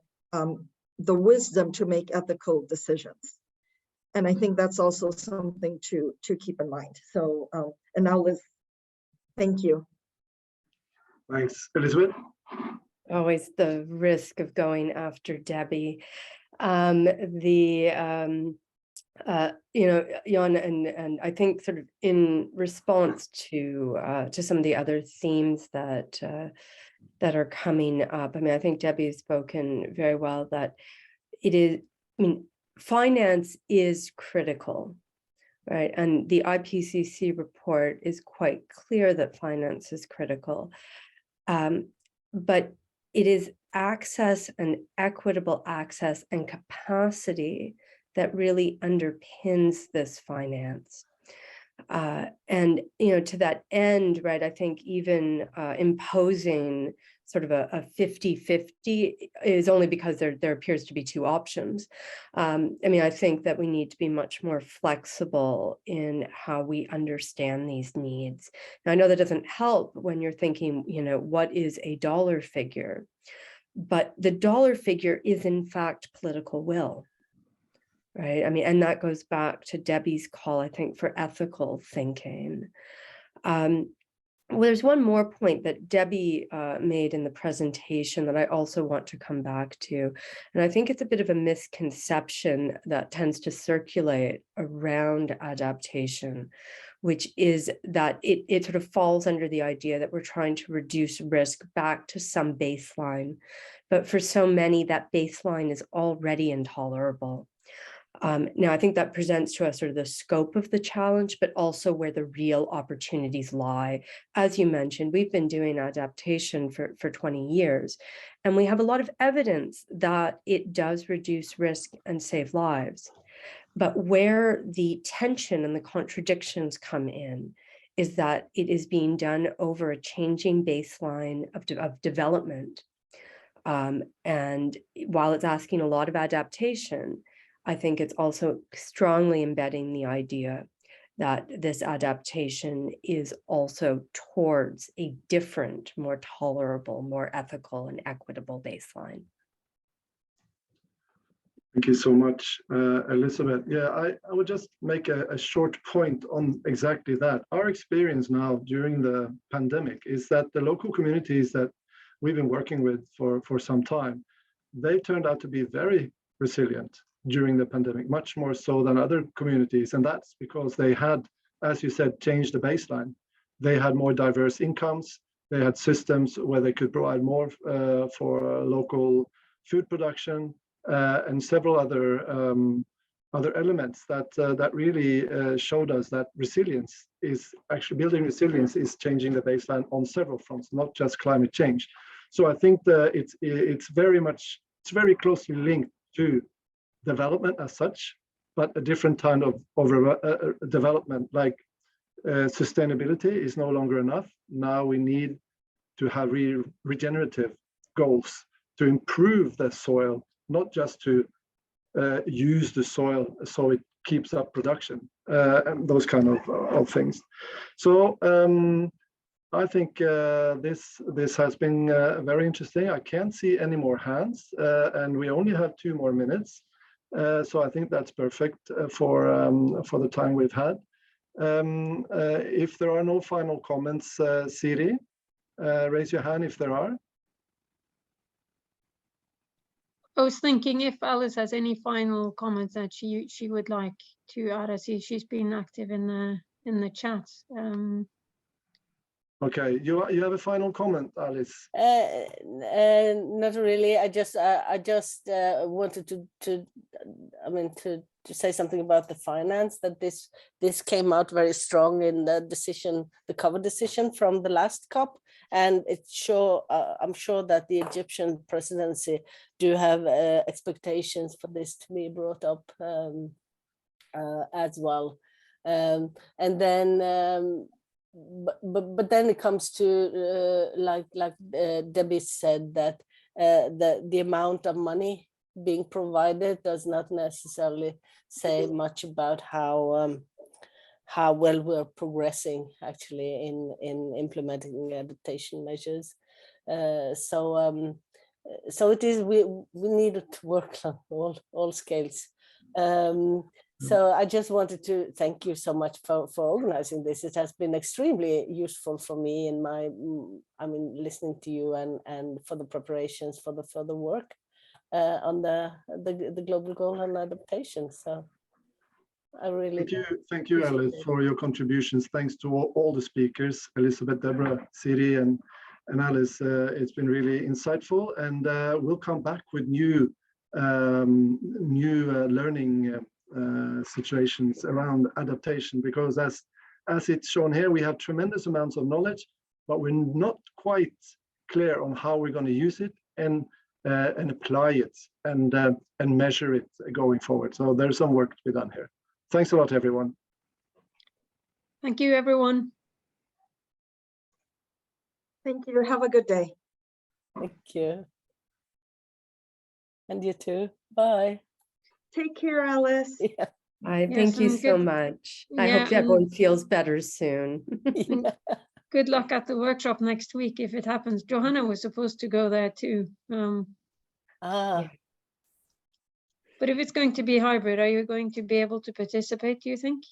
the wisdom to make ethical decisions. And I think that's also something to keep in mind. So, and now Liz, thank you. Thanks, Elisabeth. Always the risk of going after Debbie. You know, Jan, and I think sort of in response to some of the other themes that are coming up. I mean, I think Debbie has spoken very well that it is, I mean, finance is critical, right? And the IPCC report is quite clear that finance is critical. But it is access and equitable access and capacity that really underpins this finance. And, you know, to that end, right, I think even imposing sort of a 50-50 is only because there appears to be two options. I mean, I think that we need to be much more flexible in how we understand these needs. Now, I know that doesn't help when you're thinking, you know, what is a dollar figure? But the dollar figure is in fact political will. Right. I mean, and that goes back to Debbie's call, I think, for ethical thinking. Well, there's one more point that Debbie made in the presentation that I also want to come back to. And I think it's a bit of a misconception that tends to circulate around adaptation, which is that it sort of falls under the idea that we're trying to reduce risk back to some baseline. But for so many, that baseline is already intolerable. Now, I think that presents to us sort of the scope of the challenge, but also where the real opportunities lie. As you mentioned, we've been doing adaptation for 20 years, and we have a lot of evidence that it does reduce risk and save lives. But where the tension and the contradictions come in is that it is being done over a changing baseline of development. And while it's asking a lot of adaptation, I think it's also strongly embedding the idea that this adaptation is also towards a different, more tolerable, more ethical and equitable baseline. Thank you so much, Elisabeth. Yeah, I would just make a short point on exactly that. Our experience now during the pandemic is that the local communities that we've been working with for some time, they turned out to be very resilient during the pandemic, much more so than other communities. And that's because they had, as you said, changed the baseline. They had more diverse incomes. They had systems where they could provide more for local food production and several other elements that really showed us that resilience is actually building resilience is changing the baseline on several fronts, not just climate change. So I think that it's very closely linked to development as such, but a different kind of development, like sustainability is no longer enough. Now we need to have regenerative goals to improve the soil, not just to use the soil so it keeps up production and those kind of things. So I think this has been very interesting. I can't see any more hands, and we only have 2 more minutes. So I think that's perfect for the time we've had. If there are no final comments, Siri, raise your hand if there are. I was thinking if Alice has any final comments that she would like to add. I see she's been active in the chat. Okay, you have a final comment, Alice? Not really. I just wanted to say something about the finance, that this came out very strong in the decision, the cover decision from the last COP, and it's sure I'm sure that the Egyptian presidency do have expectations for this to be brought up as well, and then. But then it comes to like Debbie said, that the amount of money being provided does not necessarily say much about how well we're progressing actually in implementing adaptation measures. So so it is, we needed to work on all scales. So I just wanted to thank you so much for organizing this. It has been extremely useful for me in my, listening to you and for the preparations for the further work on the global goal on adaptation. So I really thank you, Alice, for your contributions. Thanks to all the speakers, Elisabeth, Debora, Siri, and Alice. It's been really insightful, and we'll come back with new learning situations around adaptation, because as it's shown here, we have tremendous amounts of knowledge, but we're not quite clear on how we're going to use it and apply it and measure it going forward. So there's some work to be done here. Thanks a lot, everyone. Thank you, everyone. Thank you. Have a good day. Thank you. And you too. Bye. Take care, Alice. Yeah. Thank you so much. I hope everyone feels better soon. Yeah. Good luck at the workshop next week if it happens. Johanna was supposed to go there too. But if it's going to be hybrid, are you going to be able to participate, do you think?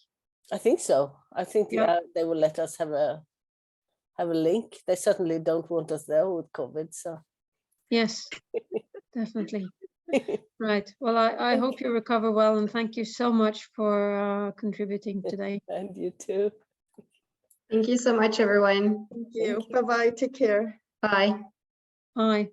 I think so. I think they will let us have a link. They certainly don't want us there with COVID. So yes, definitely. Right. Well, I hope you recover well, and thank you so much for contributing today. And you too. Thank you so much, everyone. Thank you. Bye-bye. Take care. Bye. Bye.